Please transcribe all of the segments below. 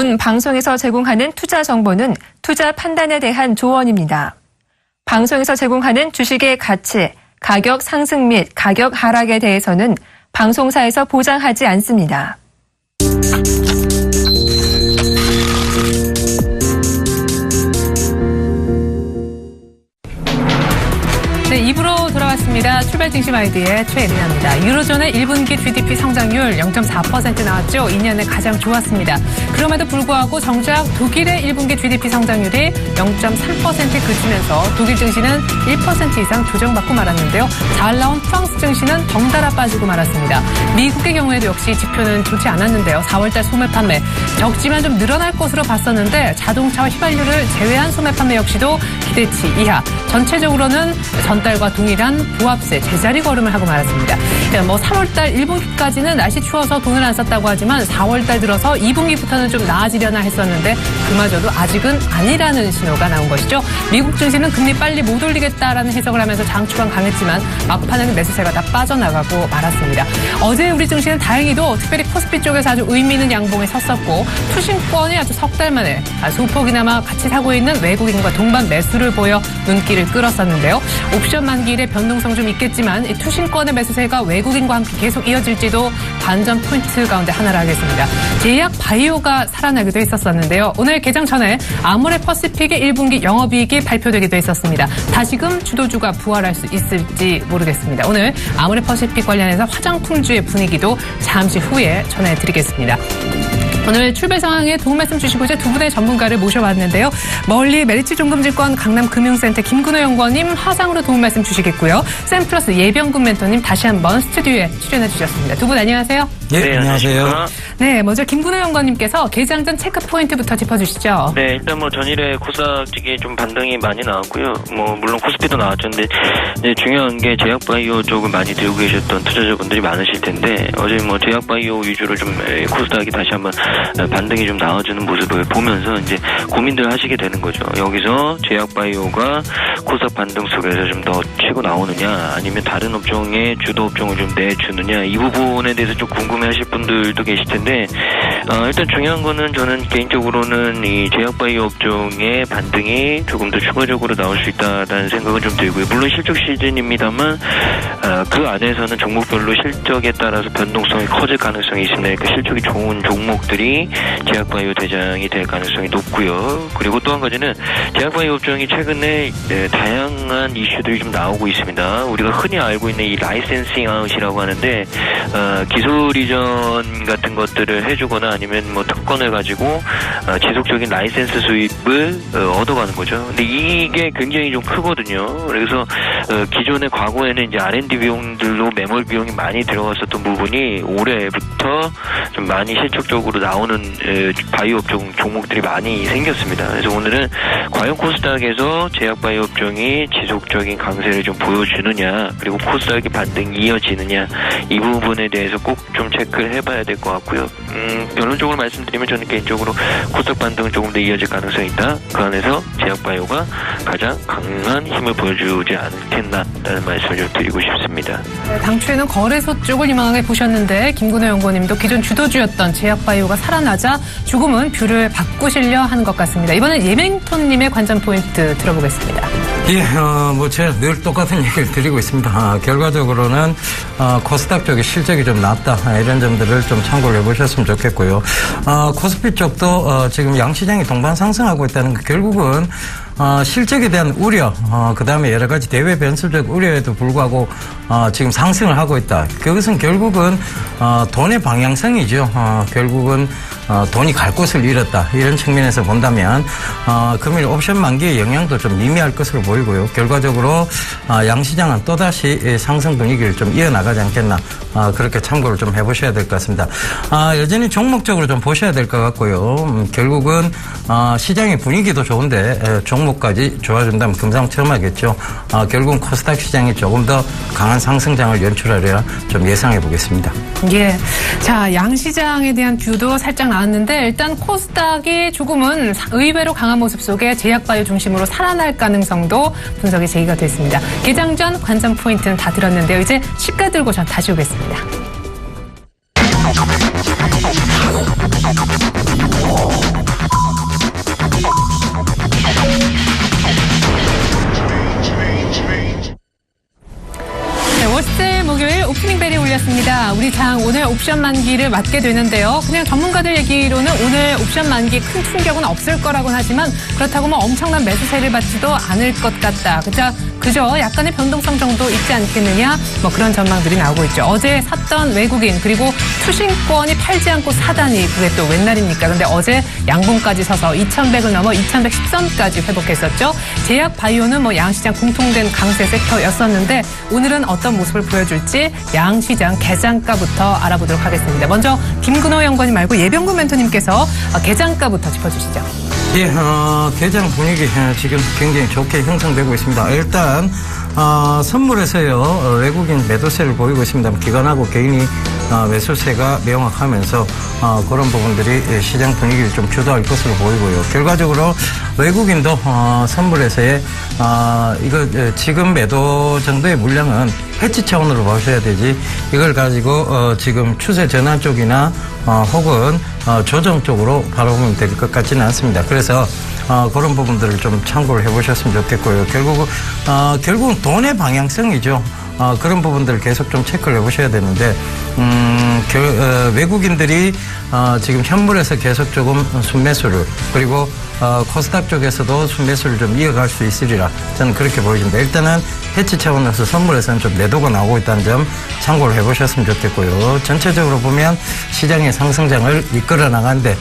본 방송에서 제공하는 투자 정보는 투자 판단에 대한 조언입니다. 방송에서 제공하는 주식의 가치, 가격 상승 및 가격 하락에 대해서는 방송사에서 보장하지 않습니다. 네, 2부로 돌아왔습니다. 출발 중심 아이디의 최예린입니다. 유로존의 1분기 GDP 성장률 0.4% 나왔죠. 2년에 가장 좋았습니다. 그럼에도 불구하고 정작 독일의 1분기 GDP 성장률이 0.3% 그치면서 독일 증시는 1% 이상 조정받고 말았는데요. 잘 나온 프랑스 증시는 덩달아 빠지고 말았습니다. 미국의 경우에도 역시 지표는 좋지 않았는데요. 4월달 소매 판매 적지만 좀 늘어날 것으로 봤었는데 자동차와 휘발유를 제외한 소매 판매 역시도 기대치 이하. 전체적으로는 전달과 동일한 부합세 제자리 걸음을 하고 말았습니다. 3월달 1분기까지는 날씨 추워서 돈을 안 썼다고 하지만 4월달 들어서 2분기부터는 좀 나아지려나 했었는데 그마저도 아직은 아니라는 신호가 나온 것이죠. 미국 증시는 금리 빨리 못 올리겠다라는 해석을 하면서 장 초반 강했지만 막판에는 매수세가 다 빠져나가고 말았습니다. 어제 우리 증시는 다행히도 특별히 코스피 쪽에서 아주 의미 있는 양봉에 섰었고 투신권이 아주 석 달 만에 소폭이나마 같이 사고 있는 외국인과 동반 매수를 보여 눈길을 끌었었는데요. 옵션 만기일의 변동성 좀 있겠지만 이 투신권의 매수세가 외국인과 함께 계속 이어질지도 관전 포인트 가운데 하나를 하겠습니다. 제약 바이오가 살아나기도 했었는데요. 오늘 개장 전에 아모레 퍼시픽의 1분기 영업이익이 발표되기도 했었습니다. 다시금 주도주가 부활할 수 있을지 모르겠습니다. 오늘 아모레 퍼시픽 관련해서 화장품주의 분위기도 잠시 후에 전해드리겠습니다. 오늘 출발 상황에 도움 말씀 주시고자 두 분의 전문가를 모셔봤는데요. 멀리 메리츠종금증권 강남금융센터 김근호 연구원님 화상으로 도움 말씀 주시겠고요. 샘플러스 예병군 멘토님 다시 한번 스튜디오에 출연해 주셨습니다. 두 분 안녕하세요. 네, 안녕하세요. 네, 먼저 김근호 연구원님께서 개장 전 체크 포인트부터 짚어주시죠. 네, 일단 전일에 코스닥이 좀 반등이 많이 나왔고요. 물론 코스피도 나왔는데 중요한 게 제약바이오 쪽을 많이 들고 계셨던 투자자분들이 많으실 텐데 어제 제약바이오 위주로 좀 코스닥이 다시 한번 반등이 좀 나와주는 모습을 보면서 이제 고민들 하시게 되는 거죠. 여기서 제약바이오가 코스닥 반등 속에서 좀 더 치고 나오느냐 아니면 다른 업종의 주도 업종을 좀 내주느냐 이 부분에 대해서 좀 궁금해하실 분들도 계실 텐데 일단 중요한 거는 저는 개인적으로는 이 제약바이오 업종의 반등이 조금 더 추가적으로 나올 수 있다는 생각은 좀 들고요. 물론 실적 시즌입니다만 그 안에서는 종목별로 실적에 따라서 변동성이 커질 가능성이 있습니다. 그러니까 실적이 좋은 종목들이 제약바이오 대장이 될 가능성이 높고요. 그리고 또 한 가지는 제약바이오 업종이 최근에 다양한 이슈들이 좀 나오고 있습니다. 우리가 흔히 알고 있는 이 라이센싱 아웃이라고 하는데 기술 이전 같은 것들을 해주거나 아니면 특권을 가지고 지속적인 라이센스 수입을 얻어가는 거죠. 근데 이게 굉장히 좀 크거든요. 그래서 기존의 과거에는 이제 R&D 비용들로 매몰 비용이 많이 들어갔었던 부분이 올해부터 좀 많이 실적적으로 나오는 바이오 업종 종목들이 많이 생겼습니다. 그래서 오늘은 과연 코스닥에서 제약바이오 업종이 지속적인 강세를 좀 보여주느냐 그리고 코스닥의 반등이 이어지느냐 이 부분에 대해서 꼭 좀 체크를 해봐야 될 것 같고요. 결론적으로 말씀드리면 저는 개인적으로 코스닥 반등은 조금 더 이어질 가능성이 있다. 그 안에서 제약바이오가 가장 강한 힘을 보여주지 않겠나라는 말씀을 좀 드리고 싶습니다. 네, 당초에는 거래소 쪽을 희망하게 보셨는데 김근호 연구원님도 기존 주도주였던 제약바이오가 살아나자 조금은 뷰를 바꾸시려 하는 것 같습니다. 이번엔 예명톤님의 관전 포인트 들어보겠습니다. 예, 제가 늘 똑같은 얘기를 드리고 있습니다. 결과적으로는 코스닥 쪽의 실적이 좀 낮다. 이런 점들을 좀 참고를 해보셨으면 좋겠고요. 코스피 쪽도 지금 양시장이 동반 상승하고 있다는 거 결국은 실적에 대한 우려, 그 다음에 여러 가지 대외 변수적 우려에도 불구하고 지금 상승을 하고 있다. 그것은 결국은 돈의 방향성이죠. 결국은 돈이 갈 곳을 잃었다. 이런 측면에서 본다면 금일 옵션 만기의 영향도 좀 미미할 것으로 보이고요. 결과적으로 양시장은 또다시 상승 분위기를 좀 이어나가지 않겠나. 그렇게 참고를 좀 해보셔야 될 것 같습니다. 여전히 종목적으로 좀 보셔야 될 것 같고요. 결국은 시장의 분위기도 좋은데 종목까지 좋아진다면 금상첨화겠죠. 결국은 코스닥 시장이 조금 더 강한 상승장을 연출하려 좀 예상해 보겠습니다. 예. 자, 양시장에 대한 뷰도 살짝 나왔는데 일단 코스닥이 조금은 의외로 강한 모습 속에 제약바이오 중심으로 살아날 가능성도 분석이 제기가 됐습니다. 개장 전 관전 포인트는 다 들었는데요. 이제 시가 들고 전 다시 오겠습니다. 우리 장 오늘 옵션 만기를 맞게 되는데요. 그냥 전문가들 얘기로는 오늘 옵션 만기 큰 충격은 없을 거라고는 하지만 그렇다고 뭐 엄청난 매수세를 받지도 않을 것 같다. 그저 약간의 변동성 정도 있지 않겠느냐, 뭐 그런 전망들이 나오고 있죠. 어제 샀던 외국인 그리고 투신권이 팔지 않고 사다니 그게 또 웬 날입니까? 근데 어제 양봉까지 서서 2,100을 넘어 2,110선까지 회복했었죠. 제약 바이오는 뭐 양시장 공통된 강세 섹터였었는데 오늘은 어떤 모습을 보여줄지 양시장 개장가부터 알아보도록 하겠습니다. 먼저 김근호 연구원님 말고 예병근 멘토님께서 개장가부터 짚어주시죠. 예, 개장 분위기 지금 굉장히 좋게 형성되고 있습니다. 일단 선물에서요 외국인 매도세를 보이고 있습니다. 기관하고 개인이 매수세가 명확하면서 그런 부분들이 시장 분위기를 좀 주도할 것으로 보이고요. 결과적으로 외국인도 선물에서의 이거 지금 매도 정도의 물량은 해치 차원으로 보셔야 되지 이걸 가지고 지금 추세 전환 쪽이나 혹은 조정 쪽으로 바라보면 될 것 같지는 않습니다. 그래서 그런 부분들을 좀 참고를 해보셨으면 좋겠고요. 결국은 돈의 방향성이죠. 그런 부분들을 계속 좀 체크를 해보셔야 되는데 외국인들이 지금 현물에서 계속 조금 순매수를 그리고 코스닥 쪽에서도 순매수를 좀 이어갈 수 있으리라 저는 그렇게 보여집니다. 일단은 해치 차원에서 선물에서는 좀 매도가 나오고 있다는 점 참고를 해보셨으면 좋겠고요. 전체적으로 보면 시장의 상승장을 이끌어 나가는데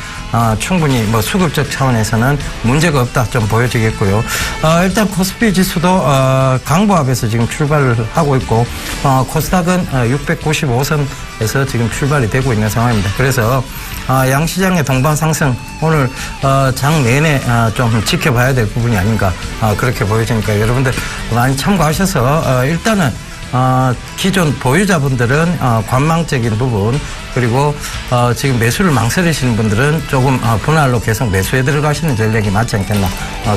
충분히 뭐 수급적 차원에서는 문제가 없다 좀 보여지겠고요. 일단 코스피 지수도 강보합에서 지금 출발을 하고 있고 코스닥은 695선에서 지금 출발이 되고 있는 상황입니다. 그래서 양시장의 동반 상승 오늘 장 내내 좀 지켜봐야 될 부분이 아닌가 그렇게 보여지니까 여러분들 많이 참고하셔서 일단은 기존 보유자분들은 관망적인 부분 그리고 지금 매수를 망설이시는 분들은 조금 분할로 계속 매수에 들어가시는 전략이 맞지 않겠나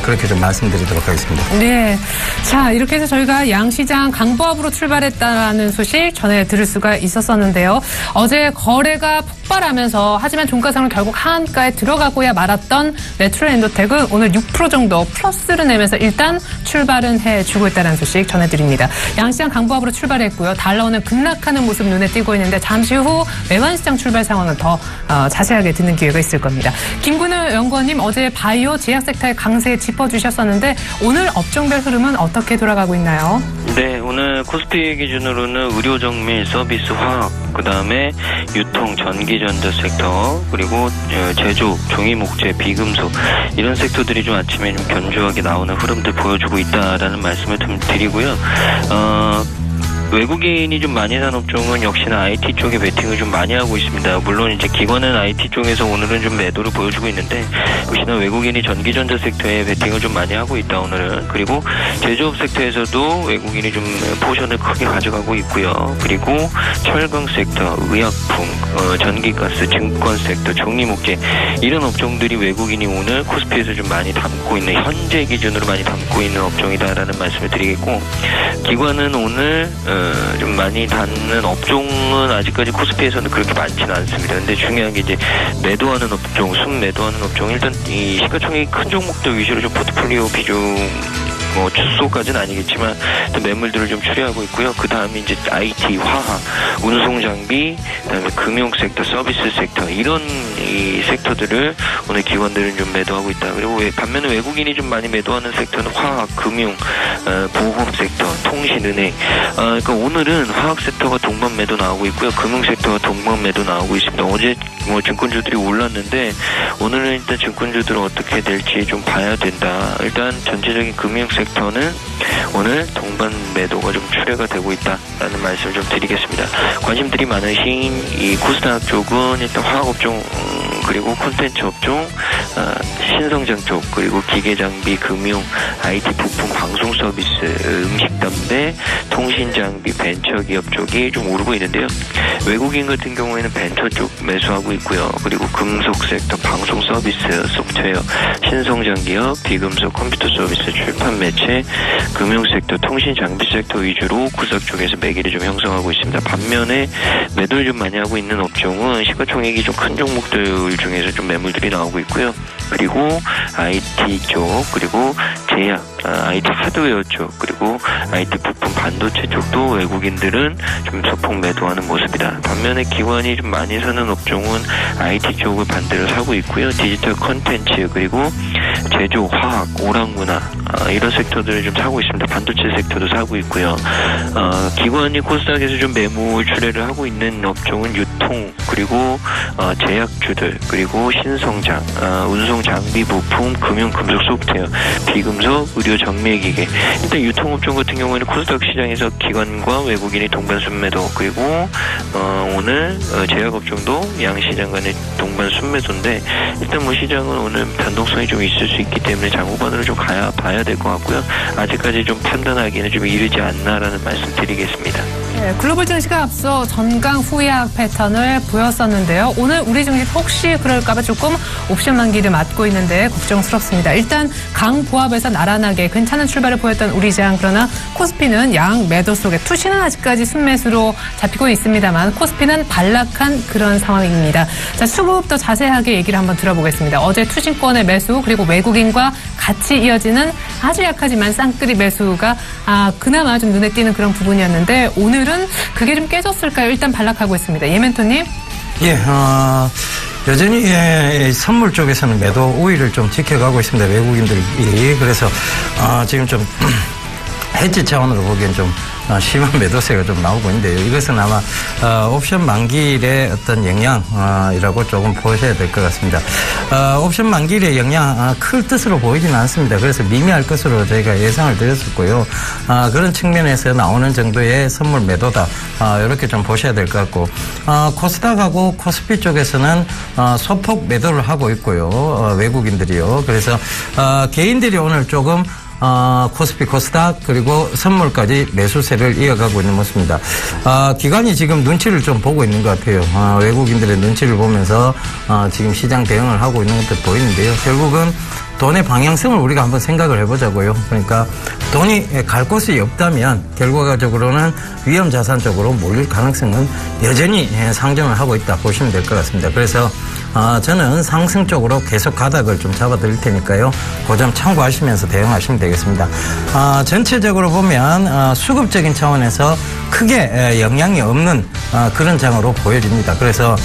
그렇게 좀 말씀드리도록 하겠습니다. 네, 자 이렇게 해서 저희가 양시장 강보합으로 출발했다는 소식 전해 들을 수가 있었었는데요. 어제 거래가 폭발하면서 하지만 종가상은 결국 하한가에 들어가고야 말았던 네트로엔도텍은 오늘 6% 정도 플러스를 내면서 일단 출발은 해주고 있다는 소식 전해드립니다. 양시장 강보합으로 출발했고요. 달러는 급락하는 모습 눈에 띄고 있는데 잠시 후 외환시장 출발 상황은 더 자세하게 듣는 기회가 있을 겁니다. 김근호 연구원님 어제 바이오 제약 섹터의 강세 짚어주셨었는데 오늘 업종별 흐름은 어떻게 돌아가고 있나요? 네, 오늘 코스피 기준으로는 의료 정밀 서비스 화학 그다음에 유통 전기전자 섹터 그리고 제조 종이 목재 비금속 이런 섹터들이 좀 아침에 좀 견조하게 나오는 흐름들 보여주고 있다라는 말씀을 좀 드리고요. 외국인이 좀 많이 산 업종은 역시나 IT 쪽에 베팅을 좀 많이 하고 있습니다. 물론 이제 기관은 IT 쪽에서 오늘은 좀 매도를 보여주고 있는데 역시나 외국인이 전기전자 섹터에 베팅을 좀 많이 하고 있다 오늘은. 그리고 제조업 섹터에서도 외국인이 좀 포션을 크게 가져가고 있고요. 그리고 철강 섹터, 의약품, 전기가스, 증권 섹터, 종이목재 이런 업종들이 외국인이 오늘 코스피에서 좀 많이 담고 있는 현재 기준으로 많이 담고 있는 업종이다라는 말씀을 드리겠고 기관은 오늘 좀 많이 닿는 업종은 아직까지 코스피에서는 그렇게 많지는 않습니다. 근데 중요한 게 이제 매도하는 업종, 순매도하는 업종 일단 이 시가총액이 큰 종목들 위주로 좀 포트폴리오 비중 뭐 주소까지는 아니겠지만 매물들을 좀 추리하고 있고요. 그 다음에 이제 IT, 화학, 운송 장비, 그다음에 금융 섹터, 서비스 섹터 이런 이 섹터들을 오늘 기관들은 좀 매도하고 있다. 그리고 반면에 외국인이 좀 많이 매도하는 섹터는 화학, 금융, 보험 섹터, 통신은행. 그러니까 오늘은 화학 섹터가 동반 매도 나오고 있고요. 금융 섹터가 동반 매도 나오고 있습니다. 어제 뭐 증권주들이 올랐는데 오늘은 일단 증권주들은 어떻게 될지 좀 봐야 된다. 일단 전체적인 금융 섹터는 오늘 동반 매도가 좀 출회가 되고 있다라는 말씀을 좀 드리겠습니다. 관심들이 많으신 이 코스닥 쪽은 일단 화학업종 그리고 콘텐츠 업종, 신성장 쪽, 그리고 기계장비, 금융, IT 부품, 방송 서비스, 음식 담배, 통신 장비, 벤처기업 쪽이 좀 오르고 있는데요. 외국인 같은 경우에는 벤처 쪽 매수하고 있고요. 그리고 금속 섹터, 방송 서비스, 소프트웨어, 신성장 기업, 비금속, 컴퓨터 서비스, 출판 매체, 금융 섹터, 통신 장비 섹터 위주로 코스닥 쪽에서 매기를 좀 형성하고 있습니다. 반면에 매도를 좀 많이 하고 있는 업종은 시가총액이 좀 큰 종목들 종목들 중에서 좀 매물들이 나오고 있고요. 그리고 IT 쪽, 그리고 제약, IT 하드웨어 쪽, 그리고 IT 부품 반도체 쪽도 외국인들은 좀 소폭 매도하는 모습이다. 반면에 기관이 좀 많이 사는 업종은 IT 쪽을 반대로 사고 있고요. 디지털 컨텐츠, 그리고 제조, 화학, 오락문화 이런 섹터들을 좀 사고 있습니다. 반도체 섹터도 사고 있고요. 기관이 코스닥에서 좀 매물 출회를 하고 있는 업종은 유통, 그리고 제약주들, 그리고 신성장, 운송 장비 부품, 금융 금속 소프트웨어, 비금속, 의료 정밀기계. 일단 유통업종 같은 경우에는 코스닥 시장에서 기관과 외국인이 동반 순매도, 그리고 오늘 제약업종도 양시장 간의 동반 순매도인데, 일단 뭐 시장은 오늘 변동성이 좀 있을 수 있기 때문에 장후반으로 좀 봐야 될 것 같고요. 아직까지 좀 판단하기에는 좀 이르지 않나라는 말씀드리겠습니다. 네, 글로벌 증시가 앞서 전강 후약 패턴을 보였었는데요. 오늘 우리 증시 혹시 그럴까봐 조금 옵션 만기를 맞고 있는데 걱정스럽습니다. 일단 강보합에서 나란하게 괜찮은 출발을 보였던 우리장, 그러나 코스피는 양 매도 속에 투시는 아직까지 순매수로 잡히고 있습니다만 코스피는 반락한 그런 상황입니다. 자, 수급 더 자세하게 얘기를 한번 들어보겠습니다. 어제 투신권의 매수, 그리고 외국인과 같이 이어지는 아주 약하지만 쌍끌이 매수가 그나마 좀 눈에 띄는 그런 부분이었는데 오늘은 그게 좀 깨졌을까요? 일단 반락하고 있습니다. 예멘토님. 예, 여전히 선물 쪽에서는 매도 우위를 좀 지켜가고 있습니다. 외국인들이. 그래서 지금 좀 해지 차원으로 보기엔 좀 심한 매도세가 좀 나오고 있는데요. 이것은 아마 옵션 만기일의 어떤 영향이라고 조금 보셔야 될 것 같습니다. 옵션 만기일의 영향 클 뜻으로 보이지는 않습니다. 그래서 미미할 것으로 저희가 예상을 드렸었고요. 그런 측면에서 나오는 정도의 선물 매도다. 이렇게 좀 보셔야 될 것 같고, 코스닥하고 코스피 쪽에서는 소폭 매도를 하고 있고요. 외국인들이요. 그래서 개인들이 오늘 조금 코스피, 코스닥, 그리고 선물까지 매수세를 이어가고 있는 모습입니다. 기관이 지금 눈치를 좀 보고 있는 것 같아요. 외국인들의 눈치를 보면서 지금 시장 대응을 하고 있는 것도 보이는데요. 결국은 돈의 방향성을 우리가 한번 생각을 해보자고요. 그러니까 돈이 갈 곳이 없다면 결과적으로는 위험 자산 쪽으로 몰릴 가능성은 여전히 상정을 하고 있다 보시면 될 것 같습니다. 그래서 저는 상승 쪽으로 계속 가닥을 좀 잡아드릴 테니까요. 그 점 참고하시면서 대응하시면 되겠습니다. 전체적으로 보면 수급적인 차원에서 크게 영향이 없는 그런 장으로 보여집니다. 그래서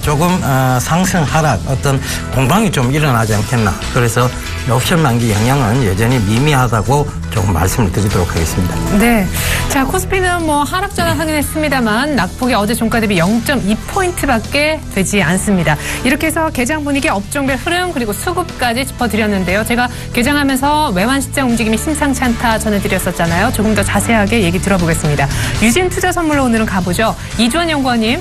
조금 상승 하락 어떤 공방이 좀 일어나지 않겠나. 그래서 옵션 만기 영향은 여전히 미미하다고 조금 말씀을 드리도록 하겠습니다. 네. 자, 코스피는 뭐 하락 전환하긴 했습니다만 낙폭이 어제 종가 대비 0.2포인트밖에 되지 않습니다. 이렇게 해서 개장 분위기, 업종별 흐름, 그리고 수급까지 짚어드렸는데요. 제가 개장하면서 외환 시장 움직임이 심상치 않다 전해드렸었잖아요. 조금 더 자세하게 얘기 들어보겠습니다. 유진 투자 선물로 오늘은 가보죠. 이주원 연구원님.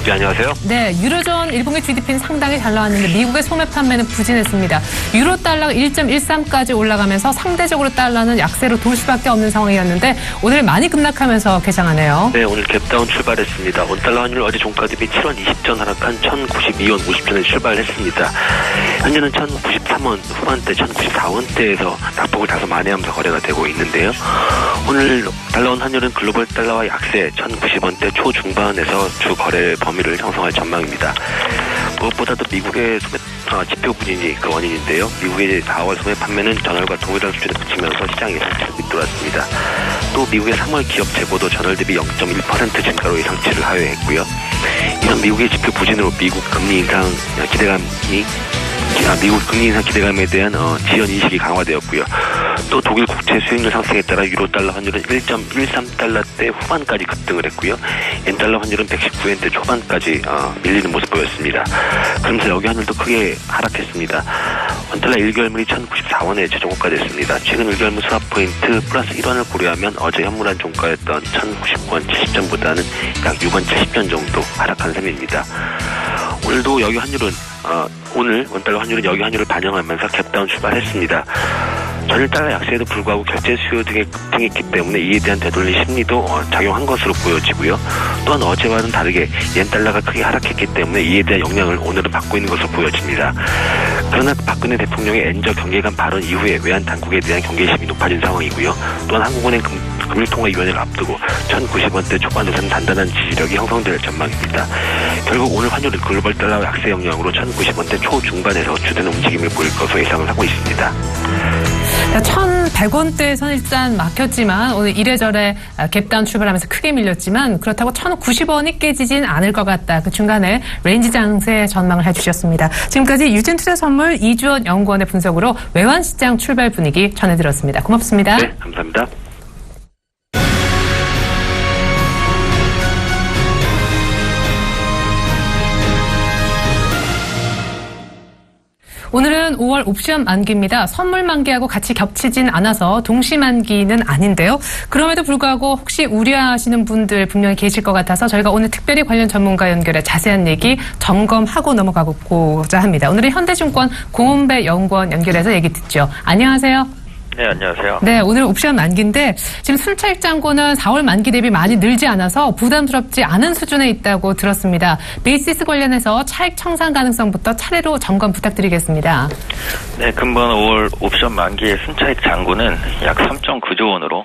네, 안녕하세요. 네, 유로존 1분기 GDP는 상당히 잘 나왔는데 미국의 소매 판매는 부진했습니다. 유로 달러가 1.13까지 올라가면서 상대적으로 달러는 약세로 돌 수밖에 없는 상황이었는데 오늘 많이 급락하면서 개장하네요. 네, 오늘 갭다운 출발했습니다. 원달러 환율 어제 종가 대비 7원 20전 하락한 1,092원 50전에 출발했습니다. 현재는 1,093원 후반대 1,094원대에서 낙폭을 다소 만회하면서 거래가 되고 있는데요. 오늘 달러 원 환율은 글로벌 달러와 약세 1,090원대 초중반에서 주 거래 범위를 형성할 전망입니다. 무엇보다도 미국의 소매 지표 부진이 그 원인인데요. 미국의 4월 소매 판매는 전월과 동일한 수준에 그치면서 시장이 예상치를 밑돌았습니다. 또 미국의 3월 기업 재고도 전월 대비 0.1% 증가로 예상치를 하회했고요. 이런 미국의 지표 부진으로 미국 금리 인상 기대감에 대한 지연 인식이 강화되었고요. 또 독일 국채 수익률 상승에 따라 유로 달러 환율은 1.13달러대 후반까지 급등을 했고요. 엔달러 환율은 119엔대 초반까지 밀리는 모습 보였습니다. 그러면서 여기 환율도 크게 하락했습니다. 원달러 1개월물이 1,094원에 최저고가 됐습니다. 최근 1개월물 스왑 포인트 플러스 1원을 고려하면 어제 현물한 종가였던 1,099원 70전보다는 약 6원 70전 정도 하락한 셈입니다. 오늘도 여기 환율은 오늘 원달러 환율은 여기 환율을 반영하면서 갭다운 출발했습니다. 전일 달러 약세에도 불구하고 결제 수요 등의 급등했기 때문에 이에 대한 되돌림 심리도 작용한 것으로 보여지고요. 또한 어제와는 다르게 옌 달러가 크게 하락했기 때문에 이에 대한 영향을 오늘은 받고 있는 것으로 보여집니다. 그러나 박근혜 대통령의 엔저 경계감 발언 이후에 외환 당국에 대한 경계심이 높아진 상황이고요. 또한 한국은행 금융통화위원회를 앞두고 1090원대 초반에서는 단단한 지지력이 형성될 전망입니다. 결국 오늘 환율은 글로벌 달러 약세 영향으로 1090원대 초중반에서 주된 움직임을 보일 것으로 예상을 하고 있습니다. 1,100원대에서는 일단 막혔지만 오늘 이래저래 갭다운 출발하면서 크게 밀렸지만 그렇다고 1,090원이 깨지진 않을 것 같다. 그 중간에 레인지 장세 전망을 해주셨습니다. 지금까지 유진투자선물 이주원 연구원의 분석으로 외환시장 출발 분위기 전해드렸습니다. 고맙습니다. 네, 감사합니다. 오늘은 5월 옵션 만기입니다. 선물 만기하고 같이 겹치진 않아서 동시 만기는 아닌데요. 그럼에도 불구하고 혹시 우려하시는 분들 분명히 계실 것 같아서 저희가 오늘 특별히 관련 전문가 연결해 자세한 얘기 점검하고 넘어가고자 합니다. 오늘은 현대증권 고은배 연구원 연결해서 얘기 듣죠. 안녕하세요. 네, 안녕하세요. 네, 오늘 옵션 만기인데 지금 순차익 잔고는 4월 만기 대비 많이 늘지 않아서 부담스럽지 않은 수준에 있다고 들었습니다. 베이시스 관련해서 차익 청산 가능성부터 차례로 점검 부탁드리겠습니다. 네, 금번 5월 옵션 만기의 순차익 잔고는 약 3.9조 원으로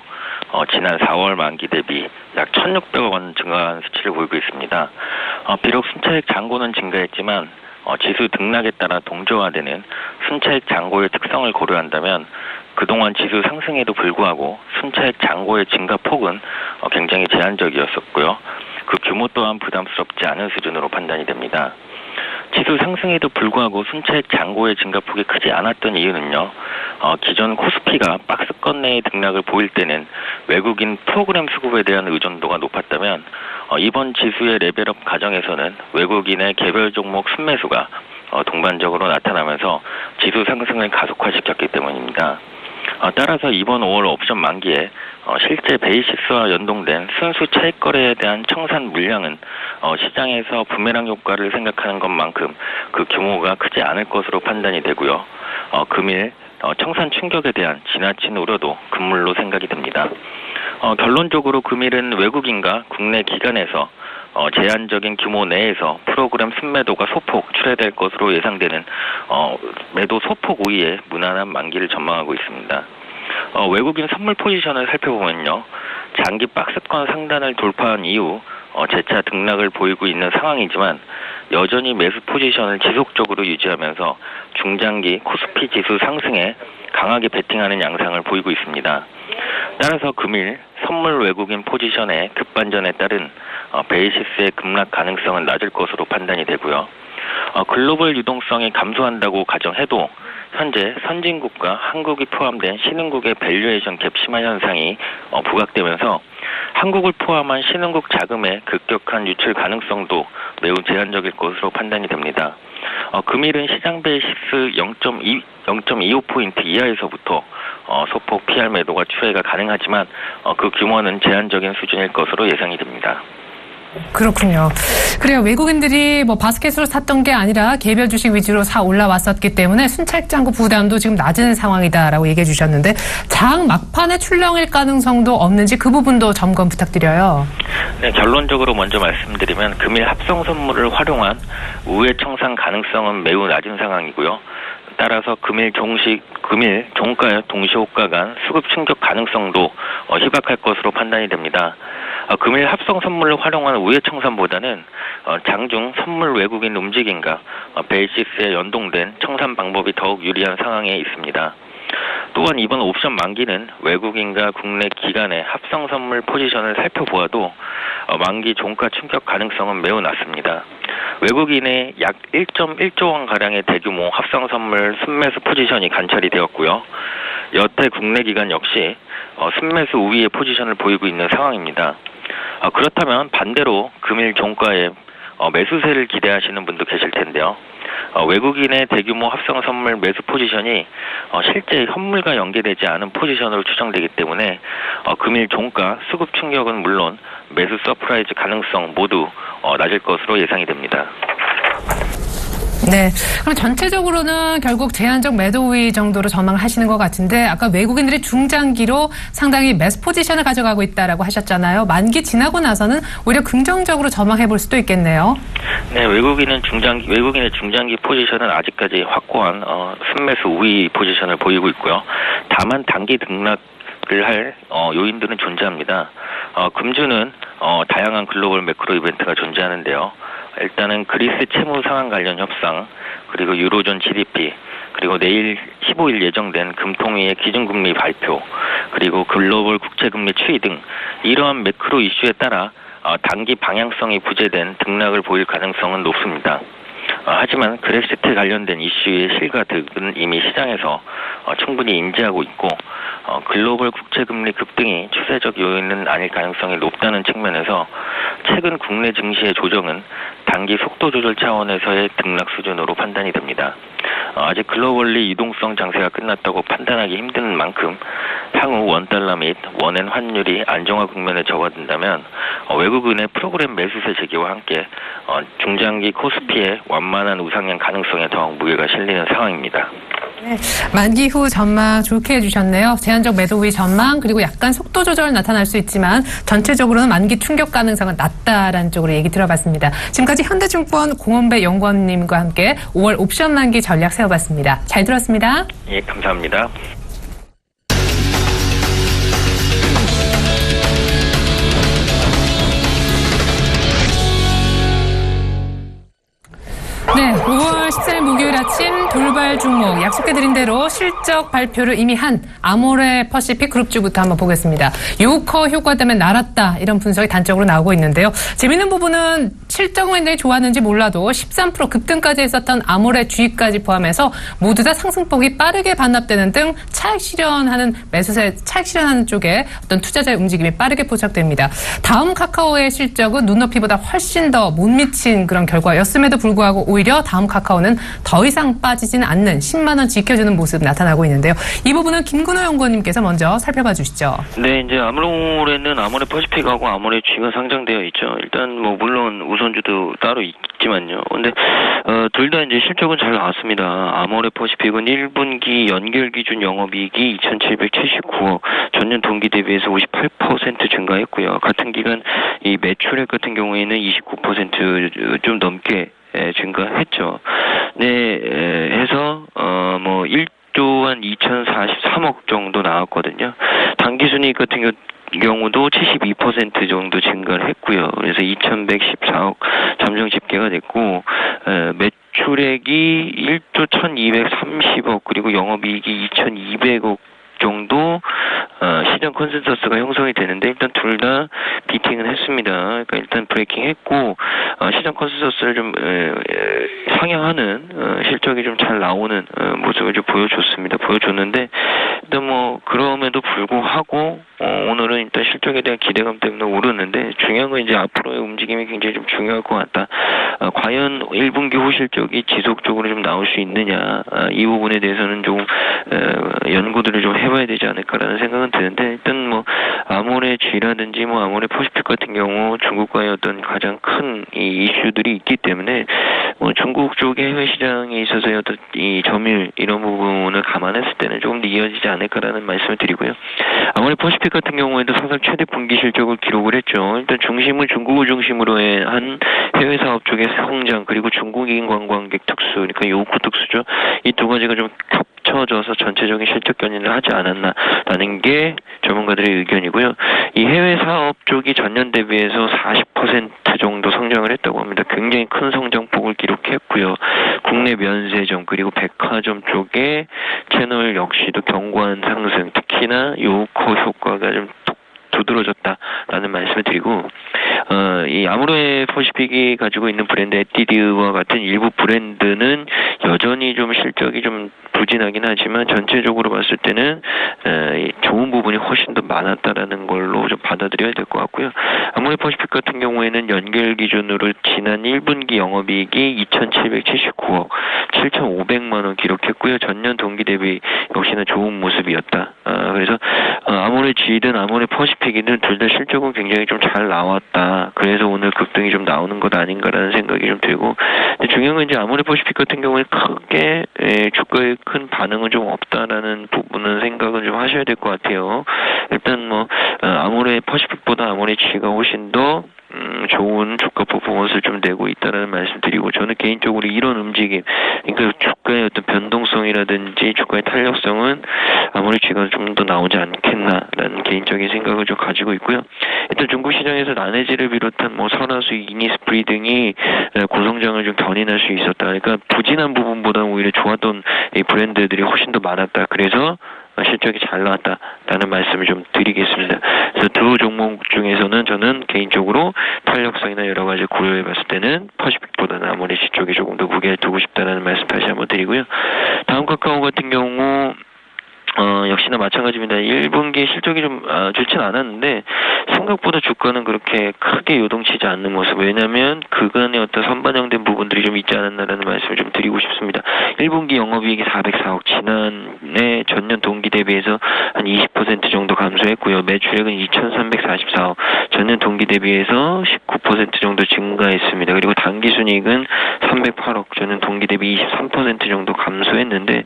지난 4월 만기 대비 약 1,600억 원 증가한 수치를 보이고 있습니다. 비록 순차익 잔고는 증가했지만 지수 등락에 따라 동조화되는 순차익 잔고의 특성을 고려한다면 그동안 지수 상승에도 불구하고 순차익 잔고의 증가 폭은 굉장히 제한적이었었고요. 그 규모 또한 부담스럽지 않은 수준으로 판단이 됩니다. 지수 상승에도 불구하고 순차익 잔고의 증가폭이 크지 않았던 이유는요. 기존 코스피가 박스권 내의 등락을 보일 때는 외국인 프로그램 수급에 대한 의존도가 높았다면 이번 지수의 레벨업 과정에서는 외국인의 개별 종목 순매수가 동반적으로 나타나면서 지수 상승을 가속화시켰기 때문입니다. 따라서 이번 5월 옵션 만기에 실제 베이시스와 연동된 순수 차익 거래에 대한 청산 물량은 시장에서 부메랑 효과를 생각하는 것만큼 그 규모가 크지 않을 것으로 판단이 되고요. 금일 청산 충격에 대한 지나친 우려도 금물로 생각이 됩니다. 결론적으로 금일은 외국인과 국내 기관에서 제한적인 규모 내에서 프로그램 순매도가 소폭 출회될 것으로 예상되는 매도 소폭 우위에 무난한 만기를 전망하고 있습니다. 외국인 선물 포지션을 살펴보면요. 장기 박스권 상단을 돌파한 이후 재차 등락을 보이고 있는 상황이지만 여전히 매수 포지션을 지속적으로 유지하면서 중장기 코스피 지수 상승에 강하게 베팅하는 양상을 보이고 있습니다. 따라서 금일 선물 외국인 포지션의 급반전에 따른 베이시스의 급락 가능성은 낮을 것으로 판단이 되고요. 글로벌 유동성이 감소한다고 가정해도 현재 선진국과 한국이 포함된 신흥국의 밸류에이션 갭 심화 현상이 부각되면서 한국을 포함한 신흥국 자금의 급격한 유출 가능성도 매우 제한적일 것으로 판단이 됩니다. 금일은 시장 베이시스 0.25포인트 이하에서부터 소폭 PR 매도가 추세가 가능하지만 그 규모는 제한적인 수준일 것으로 예상이 됩니다. 그렇군요. 그래요. 외국인들이 바스켓으로 샀던 게 아니라 개별 주식 위주로 사 올라왔었기 때문에 순차익 잔고 부담도 지금 낮은 상황이다라고 얘기해 주셨는데 장 막판에 출렁일 가능성도 없는지 그 부분도 점검 부탁드려요. 네, 결론적으로 먼저 말씀드리면 금일 합성 선물을 활용한 우회 청산 가능성은 매우 낮은 상황이고요. 따라서 금일 종가의 동시호가 간 수급 충격 가능성도 희박할 것으로 판단이 됩니다. 금일 합성 선물을 활용한 우회 청산보다는 장중 선물 외국인 움직임과 베이시스에 연동된 청산 방법이 더욱 유리한 상황에 있습니다. 또한 이번 옵션 만기는 외국인과 국내 기관의 합성 선물 포지션을 살펴보아도 만기 종가 충격 가능성은 매우 낮습니다. 외국인의 약 1.1조 원 가량의 대규모 합성 선물 순매수 포지션이 관찰이 되었고요. 여태 국내 기관 역시 순매수 우위의 포지션을 보이고 있는 상황입니다. 그렇다면 반대로 금일 종가에 매수세를 기대하시는 분도 계실 텐데요. 외국인의 대규모 합성 선물 매수 포지션이 실제 현물과 연계되지 않은 포지션으로 추정되기 때문에 금일 종가 수급 충격은 물론 매수 서프라이즈 가능성 모두 낮을 것으로 예상이 됩니다. 네. 그럼 전체적으로는 결국 제한적 매도 우위 정도로 전망하시는 것 같은데 아까 외국인들이 중장기로 상당히 매수 포지션을 가져가고 있다라고 하셨잖아요. 만기 지나고 나서는 오히려 긍정적으로 전망해 볼 수도 있겠네요. 네, 외국인의 중장기 포지션은 아직까지 확고한 순매수 우위 포지션을 보이고 있고요. 다만 단기 등락 할 요인들은 존재합니다. 금주는 다양한 글로벌 매크로 이벤트가 존재하는데요. 일단은 그리스 채무 상환 관련 협상, 그리고 유로존 GDP, 그리고 내일 15일 예정된 금통위의 기준금리 발표, 그리고 글로벌 국채금리 추이 등 이러한 매크로 이슈에 따라 단기 방향성이 부재된 등락을 보일 가능성은 높습니다. 하지만 그렉시트 관련된 이슈의 실과득은 이미 시장에서 충분히 인지하고 있고 글로벌 국채금리 급등이 추세적 요인은 아닐 가능성이 높다는 측면에서 최근 국내 증시의 조정은 단기 속도 조절 차원에서의 등락 수준으로 판단이 됩니다. 아직 글로벌리 유동성 장세가 끝났다고 판단하기 힘든 만큼 향후 원달러 및 원엔 환율이 안정화 국면에 접어든다면 외국은의 프로그램 매수세 재개와 함께 중장기 코스피의 완만한 우상향 가능성에 더욱 무게가 실리는 상황입니다. 네, 만기 후 전망 좋게 해주셨네요. 제한적 매도 후의 전망 그리고 약간 속도 조절 나타날 수 있지만 전체적으로는 만기 충격 가능성은 낮다라는 쪽으로 얘기 들어봤습니다. 지금까지 현대증권 공원배 연구원님과 함께 5월 옵션 만기 전략 세워봤습니다. 잘 들었습니다. 예, 감사합니다. 네, 5월 14일 목요일 아침 돌발 종목 약속해드린 대로 실적 발표를 이미 한 아모레 퍼시픽 그룹주부터 한번 보겠습니다. 요커 효과 때문에 날았다 이런 분석이 단적으로 나오고 있는데요. 재밌는 부분은 실적은 굉장히 좋았는지 몰라도 13% 급등까지 했었던 아모레 주식까지 포함해서 모두 다 상승폭이 빠르게 반납되는 등 차익 실현하는 매수세 차익 실현하는 쪽에 어떤 투자자의 움직임이 빠르게 포착됩니다. 다음 카카오의 실적은 눈높이보다 훨씬 더 못 미친 그런 결과였음에도 불구하고 오히려 다음 카카오는 더 이상 빠지지는 않는 10만 원 지켜주는 모습 나타나고 있는데요. 이 부분은 김근호 연구원님께서 먼저 살펴봐 주시죠. 네, 이제 아모레는 아모레 퍼시픽하고 아모레 주가 상장되어 있죠. 일단 뭐 물론 우선주도 따로 있지만요. 근데 둘 다 이제 실적은 잘 나왔습니다. 아모레 퍼시픽은 1분기 연결 기준 영업이익이 2,779억, 전년 동기 대비해서 58% 증가했고요. 같은 기간 이 매출액 같은 경우에는 29% 좀 넘게 증가했죠. 네, 해서 뭐 1조 한 2,043억 정도 나왔거든요. 당기순이익 같은 경우도 72% 정도 증가를 했고요. 그래서 2,114억 잠정 집계가 됐고 매출액이 1조 1,230억 그리고 영업이익이 2,200억 정도 시장 컨센서스가 형성이 되는데 일단 둘 다 비팅은 했습니다. 그러니까 일단 브레이킹 했고 시장 컨센서스를 좀 상향하는 실적이 좀 잘 나오는 모습을 좀 보여줬는데 일단 뭐 그럼에도 불구하고 오늘은 일단 실적에 대한 기대감 때문에 오르는데 중요한 건 이제 앞으로의 움직임이 굉장히 좀 중요할 것 같다. 과연 1분기 후 실적이 지속적으로 좀 나올 수 있느냐 이 부분에 대해서는 좀 연구들을 좀 해봐야 되지 않을까라는 생각은 드는데 일단 뭐 아모레 G라든지 뭐 아모레 퍼시픽 같은 경우 중국과의 어떤 가장 큰 이 이슈들이 있기 때문에 뭐 중국 쪽의 해외 시장에 있어서의 어떤 이 점유율 이런 부분을 감안했을 때는 조금 더 이어지지 않을까라는 말씀을 드리고요. 아모레 퍼시픽 같은 경우에도 사상 최대 분기 실적을 기록을 했죠. 일단 중심을 중국을 중심으로 한 해외 사업 쪽의 성장 그리고 중국인 관광객 특수 그러니까 요코 특수죠. 이 두 가지가 좀 겹쳐져서 전체적인 실적 견인을 하지 않았나라는 게 전문가들의 의견이고요. 이 해외 사업 쪽이 전년 대비해서 40% 정도 성장을 했다고 합니다. 굉장히 큰 성장폭을 기록했고요. 국내 면세점 그리고 백화점 쪽의 채널 역시도 견고한 상승, 특히나 요코 효과가 좀 두드러졌다라는 말씀을 드리고 이 아모레 퍼시픽이 가지고 있는 브랜드 에뛰드와 같은 일부 브랜드는 여전히 좀 실적이 좀 부진하긴 하지만 전체적으로 봤을 때는 좋은 부분이 훨씬 더 많았다라는 걸로 좀 받아들여야 될 것 같고요. 아모레 퍼시픽 같은 경우에는 연결 기준으로 지난 1분기 영업이익이 2,779억, 7,500만 원 기록했고요. 전년 동기 대비 역시나 좋은 모습이었다. 그래서 아모레 G든 아모레 퍼시픽이든 둘 다 실적은 굉장히 좀 잘 나왔다. 그래서 오늘 급등이 좀 나오는 것 아닌가라는 생각이 좀 들고 근데 중요한 건 이제 아모레 퍼시픽 같은 경우에 크게 주가에 큰 반응은 좀 없다라는 부분은 생각은 좀 하셔야 될 것 같아요. 일단 뭐 아모레 퍼시픽보다 아모레 G가 훨씬 더 좋은 주가 퍼포먼스를 좀 내고 있다는 말씀드리고 저는 개인적으로 이런 움직임, 그러니까 주가의 어떤 변동성이라든지 주가의 탄력성은 아무리 쥐가 좀 더 나오지 않겠나라는 개인적인 생각을 좀 가지고 있고요. 일단 중국 시장에서 나네지를 비롯한 뭐 선화수, 이니스프리 등이 고성장을 좀 견인할 수 있었다. 그러니까 부진한 부분보다 오히려 좋았던 이 브랜드들이 훨씬 더 많았다. 그래서 실적이 잘 나왔다라는 말씀을 좀 드리겠습니다. 그래서 두 종목 중에서는 저는 개인적으로 탄력성이나 여러 가지 고려해 봤을 때는 퍼시픽보다는 아모레시 쪽에 조금 더 무게를 두고 싶다는 말씀 다시 한번 드리고요. 다음 카카오 같은 경우 역시나 마찬가지입니다. 1분기 실적이 좀 좋진 않았는데 생각보다 주가는 그렇게 크게 요동치지 않는 모습. 왜냐하면 그간의 어떤 선반영된 부분들이 좀 있지 않았나라는 말씀을 좀 드리고 싶습니다. 1분기 영업이익이 404억, 지난해 전년 동기 대비해서 한 20% 정도 감소했고요. 매출액은 2,344억, 전년 동기 대비해서 19% 정도 증가했습니다. 그리고 당기순이익은 308억, 전년 동기 대비 23% 정도 감소했는데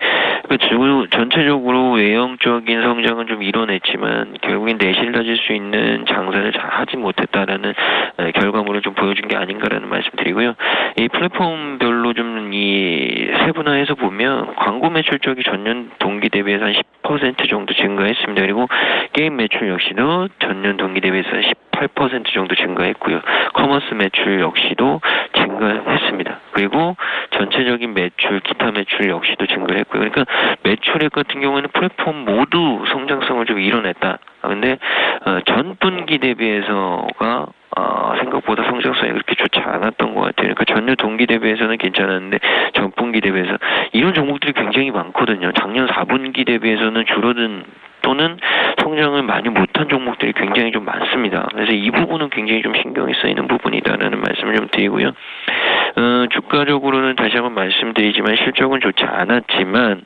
전체적으로 외형적인 성장은 좀 이뤄냈지만 결국엔 내실라질 수 있는 장사를 잘 하지 못했다라는 결과물을 좀 보여준 게 아닌가라는 말씀드리고요. 이 플랫폼별로 좀 이 세분화해서 보면 광고 매출 쪽이 전년 동기 대비해서 한 10% 정도 증가했습니다. 그리고 게임 매출 역시도 전년 동기 대비해서 18% 정도 증가했고요. 커머스 매출 역시도 증가했습니다. 그리고 전체적인 매출, 기타 매출 역시도 증가했고요. 그러니까 매출액 같은 경우에는 플랫폼 모두 성장성을 좀 이뤄냈다. 근데 전 분기 대비해서가 생각보다 성장성이 그렇게 좋지 않았던 것 같아요. 그러니까 전년 동기 대비해서는 괜찮았는데 전 분기 대비해서 이런 종목들이 굉장히 많거든요. 작년 4분기 대비해서는 줄어든 또는 성장을 많이 못한 종목들이 굉장히 좀 많습니다. 그래서 이 부분은 굉장히 좀 신경이 쓰이는 부분이다라는 말씀을 좀 드리고요. 주가적으로는 다시 한번 말씀드리지만 실적은 좋지 않았지만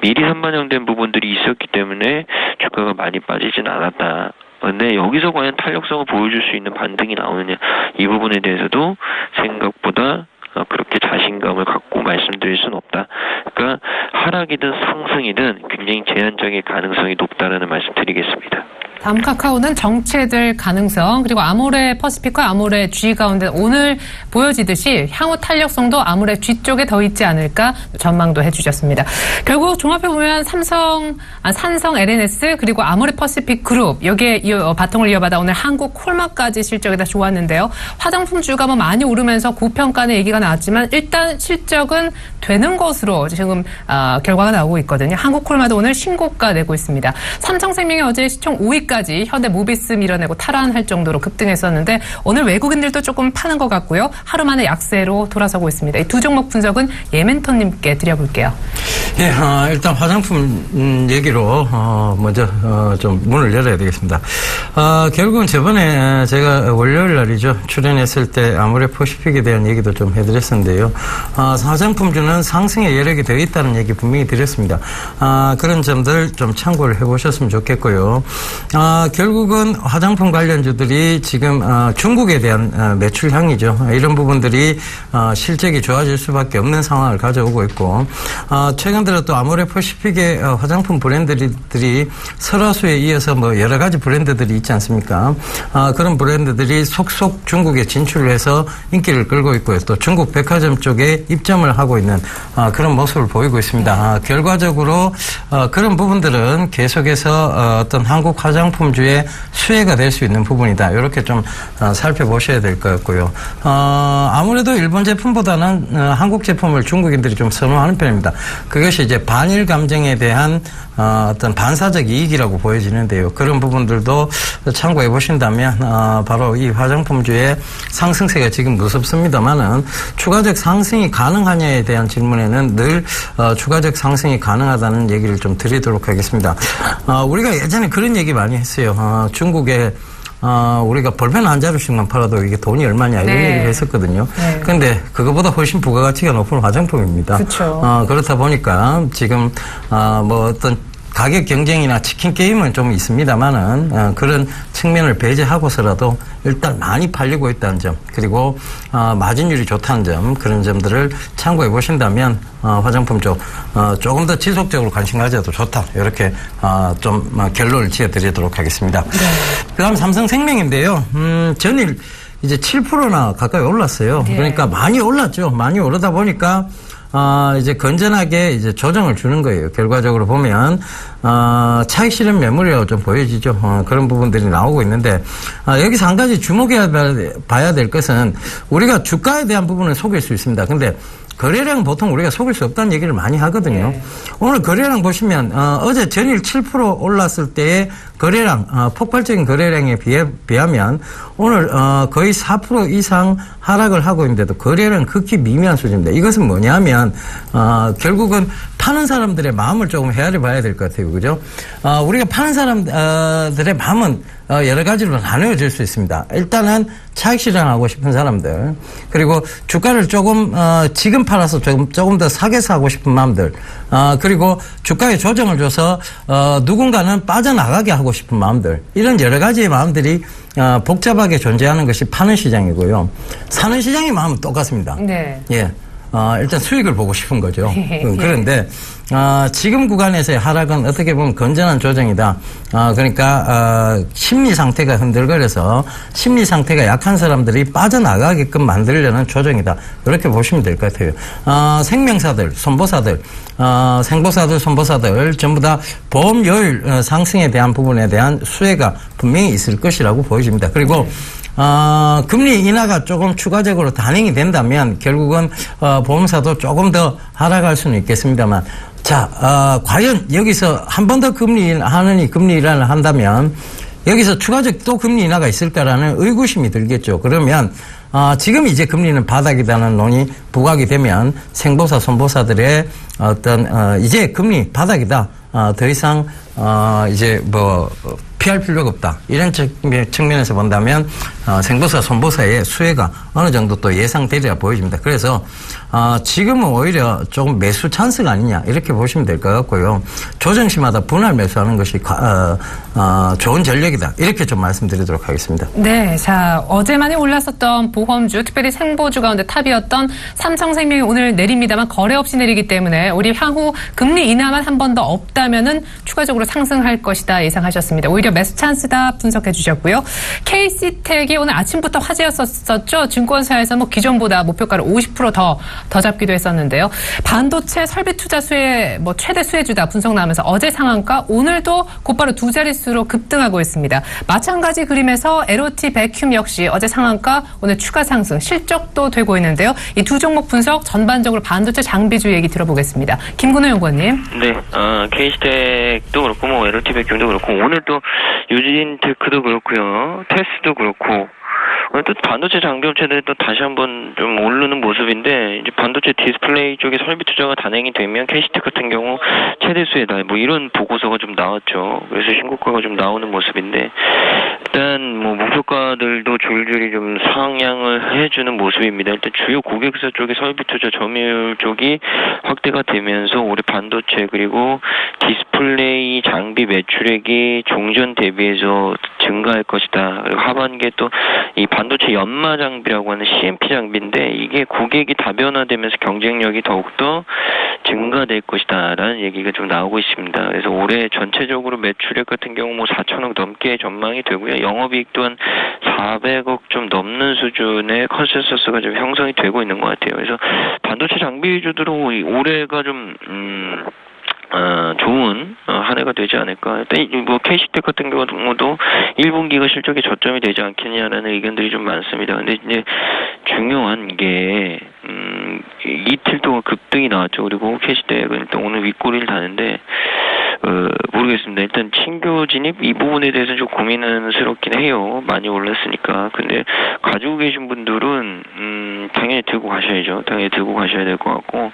미리 선반영된 부분들이 있었기 때문에 주가가 많이 빠지진 않았다. 근데 여기서 과연 탄력성을 보여줄 수 있는 반등이 나오느냐, 이 부분에 대해서도 생각보다 그렇게 자신감을 갖고 말씀드릴 수는 없다. 그러니까 하락이든 상승이든 굉장히 제한적인 가능성이 높다라는 말씀 드리겠습니다. 다음 카카오는 정체될 가능성, 그리고 아모레 퍼시픽과 아모레 G 가운데 오늘 보여지듯이 향후 탄력성도 아모레 G 쪽에 더 있지 않을까 전망도 해주셨습니다. 결국 종합해보면 산성 LNS 그리고 아모레 퍼시픽 그룹, 여기에 바통을 이어받아 오늘 한국 콜마까지 실적이 다 좋았는데요. 화장품주가 뭐 많이 오르면서 고평가는 얘기가 나왔지만 일단 실적은 되는 것으로 지금 결과가 나오고 있거든요. 한국 콜마도 오늘 신고가 내고 있습니다. 삼성생명이 어제 시총 5위까지 현대 모비스 밀어내고 탈환할 정도로 급등했었는데 오늘 외국인들도 조금 파는 것 같고요. 하루 만에 약세로 돌아서고 있습니다. 이 두 종목 분석은 예멘토님께 드려볼게요. 예, 일단 화장품 얘기로 먼저 좀 문을 열어야 되겠습니다. 결국은 저번에 제가 월요일 날이죠, 출연했을 때 아모레 퍼시픽에 대한 얘기도 좀 해드렸었는데요. 화장품주는 상승의 여력이 더 있다는 얘기 분명히 드렸습니다. 그런 점들 좀 참고를 해보셨으면 좋겠고요. 결국은 화장품 관련주들이 지금 중국에 대한 매출향이죠. 이런 부분들이 실적이 좋아질 수밖에 없는 상황을 가져오고 있고, 최근 들어 또 아모레 퍼시픽의 화장품 브랜드들이 설화수에 이어서 뭐 여러 가지 브랜드들이 있지 않습니까? 그런 브랜드들이 속속 중국에 진출을 해서 인기를 끌고 있고요. 또 중국 백화점 쪽에 입점을 하고 있는 그런 모습을 보이고 있습니다. 결과적으로 그런 부분들은 계속해서 어떤 한국 화장품주의 수혜가 될 수 있는 부분이다. 이렇게 좀 살펴보셔야 될 것 같고요. 아무래도 일본 제품보다는 한국 제품을 중국인들이 좀 선호하는 편입니다. 그것이 이제 반일 감정에 대한 어떤 반사적 이익이라고 보여지는데요. 그런 부분들도 참고해 보신다면 바로 이 화장품주의 상승세가 지금 무섭습니다만은 추가적 상승이 가능하냐에 대한 질문에는 늘 추가적 상승이 가능하다는 얘기를 좀 드리도록 하겠습니다. 우리가 예전에 그런 얘기 많이 했어요. 중국에 우리가 볼펜 한 자루씩만 팔아도 이게 돈이 얼마냐 이런 얘기를 했었거든요. 그런데 그거보다 훨씬 부가가치가 높은 화장품입니다. 그렇죠. 그렇다 보니까 지금 뭐 어떤 가격 경쟁이나 치킨 게임은 좀 있습니다만은 그런 측면을 배제하고서라도 일단 많이 팔리고 있다는 점, 그리고 마진율이 좋다는 점, 그런 점들을 참고해 보신다면 화장품 쪽 조금 더 지속적으로 관심 가져도 좋다, 이렇게 좀 결론을 지어드리도록 하겠습니다. 네. 그다음 삼성생명인데요. 전일 이제 7%나 가까이 올랐어요. 네. 그러니까 많이 올랐죠. 많이 오르다 보니까 이제 건전하게 이제 조정을 주는 거예요. 결과적으로 보면, 차익 실현 매물이라고 좀 보여지죠. 그런 부분들이 나오고 있는데, 여기서 한 가지 주목해야 봐야 될 것은 우리가 주가에 대한 부분은 속일 수 있습니다. 근데 거래량 보통 우리가 속일 수 없다는 얘기를 많이 하거든요. 네. 오늘 거래량 보시면 어제 전일 7% 올랐을 때의 거래량, 폭발적인 거래량에 비하면 오늘 거의 4% 이상 하락을 하고 있는데도 거래량 극히 미미한 수준입니다. 이것은 뭐냐면 결국은 파는 사람들의 마음을 조금 헤아려 봐야 될 것 같아요. 그죠? 우리가 파는 사람들의 마음은 여러 가지로 나누어질 수 있습니다. 일단은 차익 실현하고 싶은 사람들, 그리고 주가를 조금 지금 팔아서 조금 더 사게 사고 싶은 마음들, 그리고 주가에 조정을 줘서 누군가는 빠져나가게 하고 싶은 마음들, 이런 여러 가지의 마음들이 복잡하게 존재하는 것이 파는 시장이고요. 사는 시장의 마음은 똑같습니다. 네. 예. 일단 수익을 보고 싶은 거죠. 그런데 지금 구간에서의 하락은 어떻게 보면 건전한 조정이다. 그러니까 심리 상태가 흔들거려서 심리 상태가 약한 사람들이 빠져나가게끔 만들려는 조정이다. 이렇게 보시면 될 것 같아요. 생명사들, 손보사들, 생보사들, 손보사들 전부 다 보험료율 상승에 대한 부분에 대한 수혜가 분명히 있을 것이라고 보여집니다. 그리고 금리 인하가 조금 추가적으로 단행이 된다면 결국은 보험사도 조금 더 하락할 수는 있겠습니다만, 자, 과연 여기서 한 번 더 금리 인하를 한다면 여기서 추가적 또 금리 인하가 있을까라는 의구심이 들겠죠. 그러면 지금 이제 금리는 바닥이라는 논이 부각이 되면 생보사, 손보사들의 어떤 이제 금리 바닥이다. 더 이상 이제 뭐 피할 필요가 없다. 이런 측면에서 본다면 생보사, 손보사의 수혜가 어느 정도 또 예상되리라 보여집니다. 그래서 지금은 오히려 조금 매수 찬스가 아니냐, 이렇게 보시면 될 것 같고요. 조정시마다 분할 매수하는 것이 좋은 전략이다, 이렇게 좀 말씀드리도록 하겠습니다. 네, 자, 어제 많이 올랐었던 보험주, 특별히 생보주 가운데 탑이었던 삼성생명이 오늘 내립니다만 거래 없이 내리기 때문에 우리 향후 금리 인하만 한 번 더 없다면은 추가적으로 상승할 것이다 예상하셨습니다. 오히려 매수 찬스다 분석해 주셨고요. KC텍이 오늘 아침부터 화제였었죠. 증권사에서 뭐 기존보다 목표가를 50% 더 잡기도 했었는데요. 반도체 설비 투자 수혜 최대 수혜주다 분석 나오면서 어제 상한가, 오늘도 곧바로 두 자릿수로 급등하고 있습니다. 마찬가지 그림에서 LOT 베큐um 역시 어제 상한가, 오늘 추가 상승, 실적도 되고 있는데요. 이 두 종목 분석 전반적으로 반도체 장비주 얘기 들어보겠습니다. 김근호 연구원님. 네, KC텍도 그렇고 뭐 LOT 베큐um도 그렇고 오늘 또 유진테크도 그렇고요, 테스도 그렇고. 또 반도체 장비 업체들이 또 다시 한번 좀 오르는 모습인데, 이제 반도체 디스플레이 쪽에 설비 투자가 단행이 되면 KC텍 같은 경우 최대 수혜다, 뭐 이런 보고서가 좀 나왔죠. 그래서 신고가가 좀 나오는 모습인데, 일단 뭐 목표가들도 줄줄이 좀 상향을 해주는 모습입니다. 일단 주요 고객사 쪽의 설비 투자 점유율 쪽이 확대가 되면서 올해 반도체 그리고 디스플레이 장비 매출액이 종전 대비해서 증가할 것이다. 그리고 하반기에 또 이 반도체 연마 장비라고 하는 CMP 장비인데, 이게 고객이 다변화되면서 경쟁력이 더욱더 증가될 것이다라는 얘기가 좀 나오고 있습니다. 그래서 올해 전체적으로 매출액 같은 경우 뭐 4천억 넘게 전망이 되고요. 영업이익 또한 400억 좀 넘는 수준의 컨센서스가 좀 형성이 되고 있는 것 같아요. 그래서 반도체 장비 위주로 올해가 좀 좋은 한 해가 되지 않을까. 일단 뭐 KC텍 같은 경우도 1분기가 실적에 저점이 되지 않겠냐라는 의견들이 좀 많습니다. 근데 이제 중요한 게 이틀 동안 급등이 나왔죠. 그리고 KC텍은 일단 오늘 윗꼬리를 다는데 모르겠습니다. 일단 신규 진입 이 부분에 대해서 좀 고민스럽긴 해요. 많이 올랐으니까. 근데 가지고 계신 분들은 당연히 들고 가셔야죠. 당연히 들고 가셔야 될 것 같고,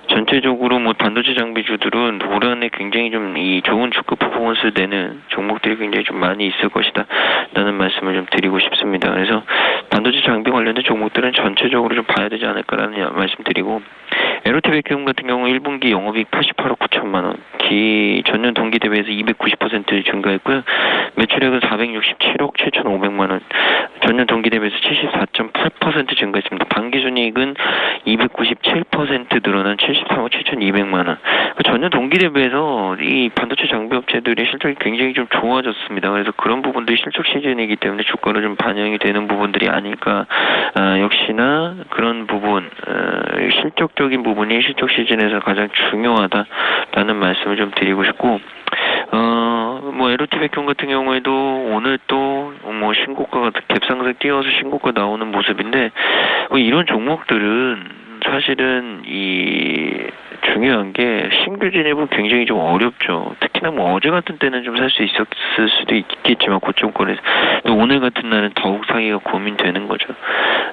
전체적으로 뭐 반도체 장비주들은 올 한해 굉장히 좀 이 좋은 주가 퍼포먼스 내는 종목들이 굉장히 좀 많이 있을 것이다 라는 말씀을 좀 드리고 싶습니다. 그래서 반도체 장비 관련된 종목들은 전체적으로 좀 봐야 되지 않을까라는 말씀드리고, 에로티 백큐um 같은 경우 1분기 영업이익 88억 9천만 원, 전년 동기 대비해서 290% 증가했고요. 매출액은 467억 7,500만 원, 전년 동기 대비해서 74.8% 증가했습니다. 반기순이익은 297% 늘어난 73억 7,200만 원. 전년 동기 대비해서 이 반도체 장비 업체들의 실적이 굉장히 좀 좋아졌습니다. 그래서 그런 부분들이 실적 시즌이기 때문에 주가로 좀 반영이 되는 부분들이 아닐까. 역시나 그런 부분, 실적적인 부분이 실적 시즌에서 가장 중요하다라는 말씀을 좀 드리고 싶고, 에로티 백큐um 같은 경우에도 오늘 또 신고가가 갭상승 뛰어서 신고가 나오는 모습인데, 이런 종목들은 사실은 중요한 게 신규 진입은 굉장히 좀 어렵죠. 특히나 어제 같은 때는 좀 살 수 있었을 수도 있겠지만 고점권에서, 오늘 같은 날은 더욱 사기가 고민되는 거죠.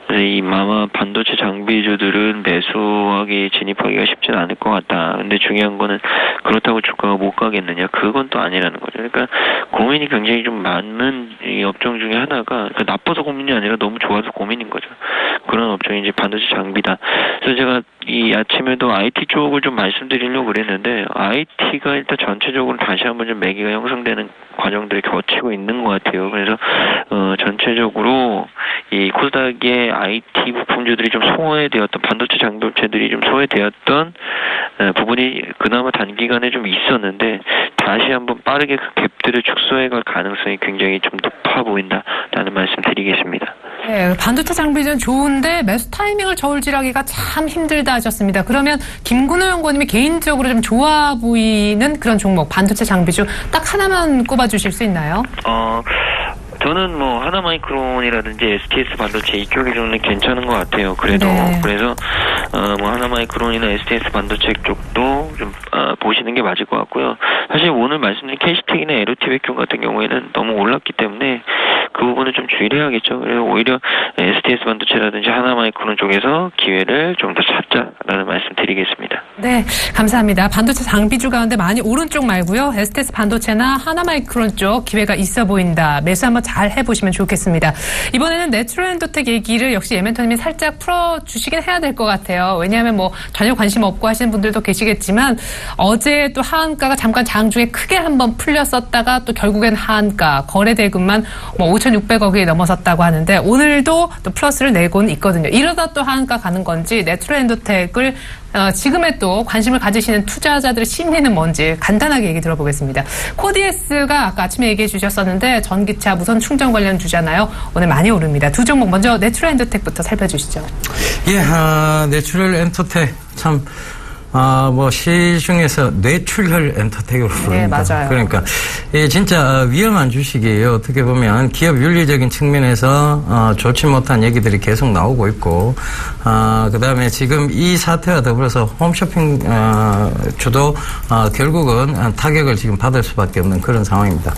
그래서 이 마마 반도체 장비주들은 매수하기 진입하기가 쉽진 않을 것 같다. 근데 중요한 거는 그렇다고 주가가 못 가겠느냐, 그건 또 아니라는 거죠. 그러니까 고민이 굉장히 좀 많은 이 업종 중에 하나가, 나빠서 고민이 아니라 너무 좋아서 고민인 거죠. 그런 업종이 이제 반도체 장비다. 그래서 제가 이 아침에도 IT 쪽을 좀 말씀드리려고 그랬는데, IT가 일단 전체적으로 다시 한번 좀 매기가 형성되는 과정들이 거치고 있는 것 같아요. 그래서 전체적으로 이 코스닥의 IT 부품주들이 좀 소외되었던, 반도체 장비업체들이 좀 소외되었던 부분이 그나마 단기간에 좀 있었는데, 다시 한번 빠르게 그 갭들을 축소해갈 가능성이 굉장히 좀 높아 보인다라는 말씀 드리겠습니다. 네, 반도체 장비는 좋은데 매수 타이밍을 저울질하기가 참 힘들다 하셨습니다. 그러면 김근호 연구원님이 개인적으로 좀 좋아 보이는 그런 종목, 반도체 장비주 딱 하나만 꼽아주실 수 있나요? 저는 하나마이크론이라든지 STS 반도체 이쪽이 좀 괜찮은 것 같아요. 그래도 네. 그래서 하나마이크론이나 STS 반도체 쪽도 좀 보시는 게 맞을 것 같고요. 사실 오늘 말씀드린 KC텍이나 에로티 백큐um 같은 경우에는 너무 올랐기 때문에 그 부분은 좀 주의를 해야겠죠. 그래서 오히려 STS 반도체라든지 하나마이크론 쪽에서 기회를 좀 더 찾자라는 말씀 드리겠습니다. 네, 감사합니다. 반도체 장비주 가운데 많이 오른쪽 말고요. STS 반도체나 하나마이크론 쪽 기회가 있어 보인다. 매수 한번 잘 해보시면 좋겠습니다. 이번에는 네트로엔도텍 얘기를 역시 예멘토님이 살짝 풀어주시긴 해야 될 것 같아요. 왜냐하면 전혀 관심 없고 하시는 분들도 계시겠지만, 어제 또 하한가가 잠깐 장중에 크게 한번 풀렸었다가 또 결국엔 하한가, 거래대금만 5,600억이 넘어섰다고 하는데, 오늘도 또 플러스를 내고는 있거든요. 이러다 또 하한가 가는 건지, 네트로엔도텍을 지금에 또 관심을 가지시는 투자자들의 심리는 뭔지 간단하게 얘기 들어보겠습니다. 코디에스가 아까 아침에 얘기해 주셨었는데, 전기차 무선 충전 관련 주잖아요. 오늘 많이 오릅니다. 두 종목 먼저 네트로엔도텍부터 살펴주시죠. 예, 내추럴 엔터텍 참 시중에서 뇌출혈 엔터텍으로 부릅니다. 네, 맞아요. 그러니까 진짜 위험한 주식이에요. 어떻게 보면 기업 윤리적인 측면에서 좋지 못한 얘기들이 계속 나오고 있고, 그다음에 지금 이 사태와 더불어서 홈쇼핑 주도 결국은 타격을 지금 받을 수밖에 없는 그런 상황입니다.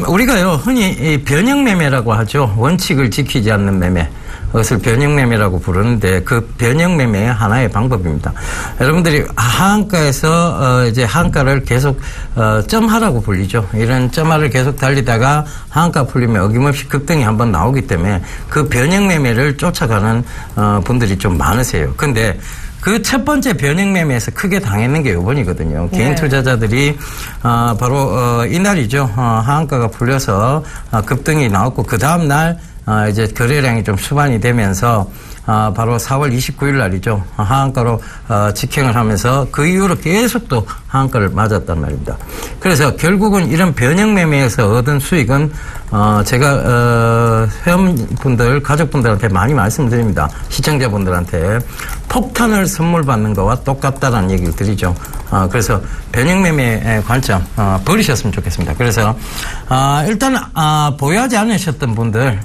우리가요 흔히 이 변형 매매라고 하죠. 원칙을 지키지 않는 매매. 그것을 변형매매라고 부르는데, 그 변형매매의 하나의 방법입니다. 여러분들이 하한가에서 이제 하한가를 계속 점하라고 불리죠. 이런 점하를 계속 달리다가 하한가 풀리면 어김없이 급등이 한번 나오기 때문에 그 변형매매를 쫓아가는 분들이 좀 많으세요. 근데 그 첫 번째 변형매매에서 크게 당했는 게 이번이거든요. 네. 개인 투자자들이 바로 이날이죠. 하한가가 풀려서 급등이 나왔고, 그 다음 날 이제 거래량이 좀 수반이 되면서 바로 4월 29일 날이죠. 하한가로 직행을 하면서 그 이후로 계속 또 하한가를 맞았단 말입니다. 그래서 결국은 이런 변형 매매에서 얻은 수익은 제가 회원분들, 가족분들한테 많이 말씀드립니다. 시청자분들한테 폭탄을 선물 받는 거와 똑같다라는 얘기를 드리죠. 그래서 변형 매매의 관점 버리셨으면 좋겠습니다. 그래서 일단 보유하지 않으셨던 분들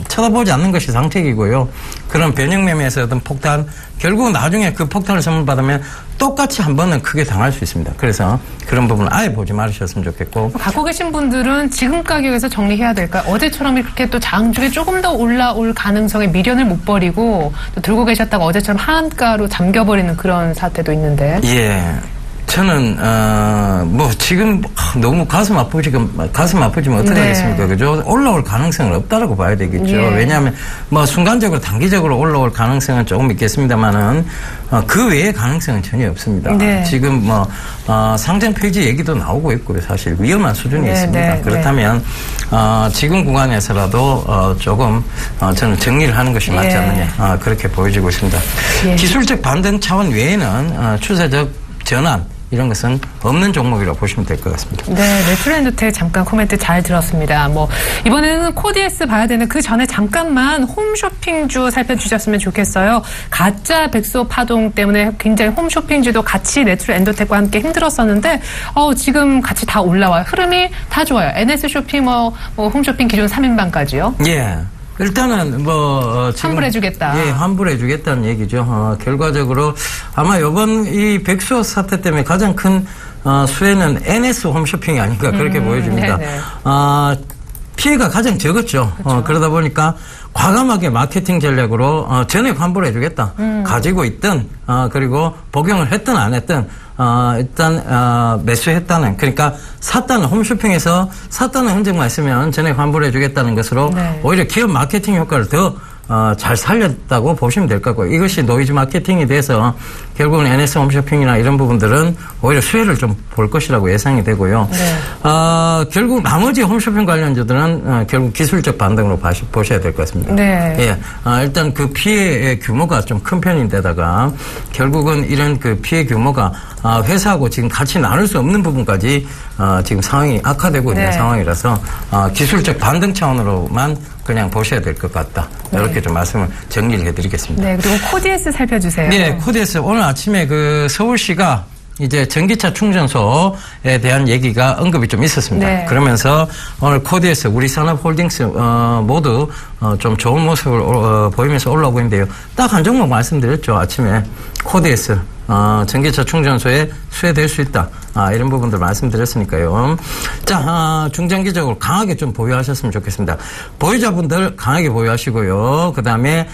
쳐다보지 않는 것이 상책이고요. 그런 변형 매매에서 얻은 폭탄, 결국 나중에 그 폭탄을 선물 받으면 똑같이 한 번은 크게 당할 수 있습니다. 그래서 그런 부분을 아예 보지 말으셨으면 좋겠고. 갖고 계신 분들은 지금 가격에서 정리해야 될까요? 어제처럼 이렇게 또 장중에 조금 더 올라올 가능성에 미련을 못 버리고 또 들고 계셨다가 어제처럼 하한가로 잠겨버리는 그런 사태도 있는데. 예. 저는 뭐 지금 너무 가슴 아프지만 어떡하겠습니까? 그죠? 올라올 가능성은 없다라고 봐야 되겠죠. 예. 왜냐하면 뭐 순간적으로 단기적으로 올라올 가능성은 조금 있겠습니다만은 그 외의 가능성은 전혀 없습니다. 네. 지금 뭐 상장 폐지 얘기도 나오고 있고요. 사실 위험한 수준이 있습니다. 그렇다면 지금 구간에서라도 조금 저는 정리를 하는 것이 맞지 않느냐 그렇게 보여지고 있습니다. 예. 기술적 반등 차원 외에는 추세적 전환 이런 것은 없는 종목이라고 보시면 될 것 같습니다. 네, 네트랜드텍 잠깐 코멘트 잘 들었습니다. 뭐 이번에는 코디에스 봐야 되는 그 전에 잠깐만 홈쇼핑주 살펴주셨으면 좋겠어요. 가짜 백소 파동 때문에 굉장히 홈쇼핑주도 같이 네트랜드텍과 함께 힘들었었는데 지금 같이 다 올라와요. 흐름이 다 좋아요. NS쇼핑 홈쇼핑 기존 3인방까지요. 예. 일단은 지금 환불해주겠다. 예, 환불해주겠다는 얘기죠. 결과적으로 아마 이번 이 백수호 사태 때문에 가장 큰 수혜는 NS 홈쇼핑이 아닌가 그렇게 보여집니다. 피해가 가장 적었죠. 그렇죠. 그러다 보니까 과감하게 마케팅 전략으로 전액 환불해주겠다. 가지고 있든 그리고 복용을 했든 안 했든 일단 매수했다는 그러니까 샀다는 홈쇼핑에서 샀다는 흔적만 있으면 전액 환불해주겠다는 것으로 오히려 기업 마케팅 효과를 더 잘 살렸다고 보시면 될 것 같고요. 이것이 노이즈 마케팅이 돼서 결국은 NS 홈쇼핑이나 이런 부분들은 오히려 수혜를 좀 볼 것이라고 예상이 되고요. 결국 나머지 홈쇼핑 관련주들은 결국 기술적 반등으로 보셔야 될 것 같습니다. 네. 예, 일단 그 피해의 규모가 좀 큰 편인데다가 결국은 이런 그 피해 규모가 회사하고 지금 같이 나눌 수 없는 부분까지 지금 상황이 악화되고 있는 상황이라서 기술적 반등 차원으로만 그냥 보셔야 될 것 같다. 이렇게 좀 말씀을 정리를 해드리겠습니다. 네, 그리고 코디에스 살펴주세요. 네, 코디에스 오늘 아침에 그 서울시가 이제 전기차 충전소에 대한 얘기가 언급이 좀 있었습니다. 네. 그러면서 오늘 코디에스, 우리산업홀딩스 모두 좀 좋은 모습을 보이면서 올라오고 있는데요. 딱 한 종목 말씀드렸죠. 아침에 코디에스 전기차 충전소에 수혜될 수 있다. 이런 부분들 말씀드렸으니까요. 자, 중장기적으로 강하게 좀 보유하셨으면 좋겠습니다. 보유자분들 강하게 보유하시고요. 그 다음에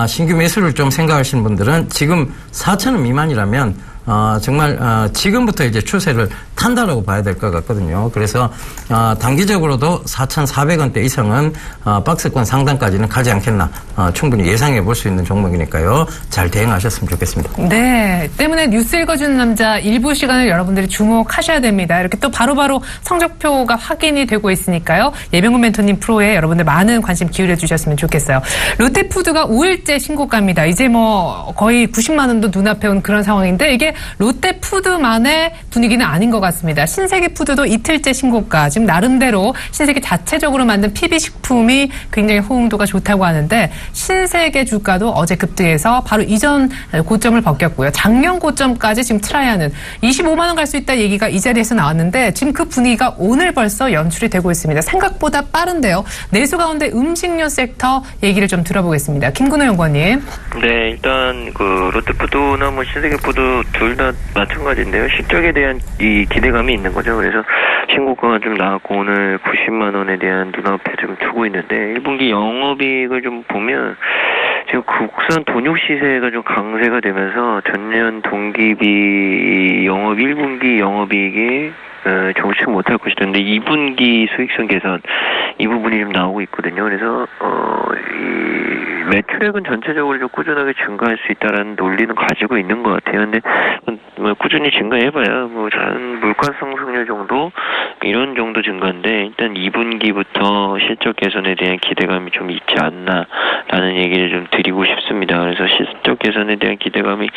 신규 매수를 좀 생각하시는 분들은 지금 4,000원 미만이라면 정말 지금부터 이제 추세를 탄다라고 봐야 될 것 같거든요. 그래서 단기적으로도 4,400원대 이상은 박스권 상단까지는 가지 않겠나 충분히 예상해 볼 수 있는 종목이니까요. 잘 대응하셨으면 좋겠습니다. 네, 때문에 뉴스 읽어주는 남자 일부 시간을 여러분들이 주목하셔야 됩니다. 이렇게 또 바로바로 성적표가 확인이 되고 있으니까요. 예병훈 멘토님 프로에 여러분들 많은 관심 기울여 주셨으면 좋겠어요. 롯데푸드가 5일째 신고가입니다. 이제 뭐 거의 90만 원도 눈앞에 온 그런 상황인데 이게 롯데푸드만의 분위기는 아닌 것 같습니다. 신세계푸드도 이틀째 신고가. 지금 나름대로 신세계 자체적으로 만든 PB식품이 굉장히 호응도가 좋다고 하는데 신세계 주가도 어제 급등해서 바로 이전 고점을 벗겼고요. 작년 고점까지 지금 트라이하는 25만 원 갈 수 있다 얘기가 이 자리에서 나왔는데 지금 그 분위기가 오늘 벌써 연출이 되고 있습니다. 생각보다 빠른데요. 내수 가운데 음식료 섹터 얘기를 좀 들어보겠습니다. 김근호 연구원님. 네, 일단 그 롯데푸드나 뭐 신세계푸드 둘 다 마찬가지인데요. 실적에 대한 이 기대감이 있는 거죠. 그래서 신고가가 좀 나왔고 오늘 90만 원에 대한 눈앞에 좀 두고 있는데 1분기 영업이익을 좀 보면 지금 국산 돈육 시세가 좀 강세가 되면서 전년 동기비 영업 1분기 영업이익이 정치 못할 것이던데 2분기 수익성 개선 이 부분이 좀 나오고 있거든요. 그래서 이 매출액은 전체적으로 좀 꾸준하게 증가할 수 있다라는 논리는 가지고 있는 것 같아요. 근데 뭐 꾸준히 증가해봐야 뭐 한 물가 상승률 정도 이런 정도 증가인데 일단 2분기부터 실적 개선에 대한 기대감이 좀 있지 않나라는 얘기를 좀 드리고 싶습니다. 그래서 실적 개선에 대한 기대감이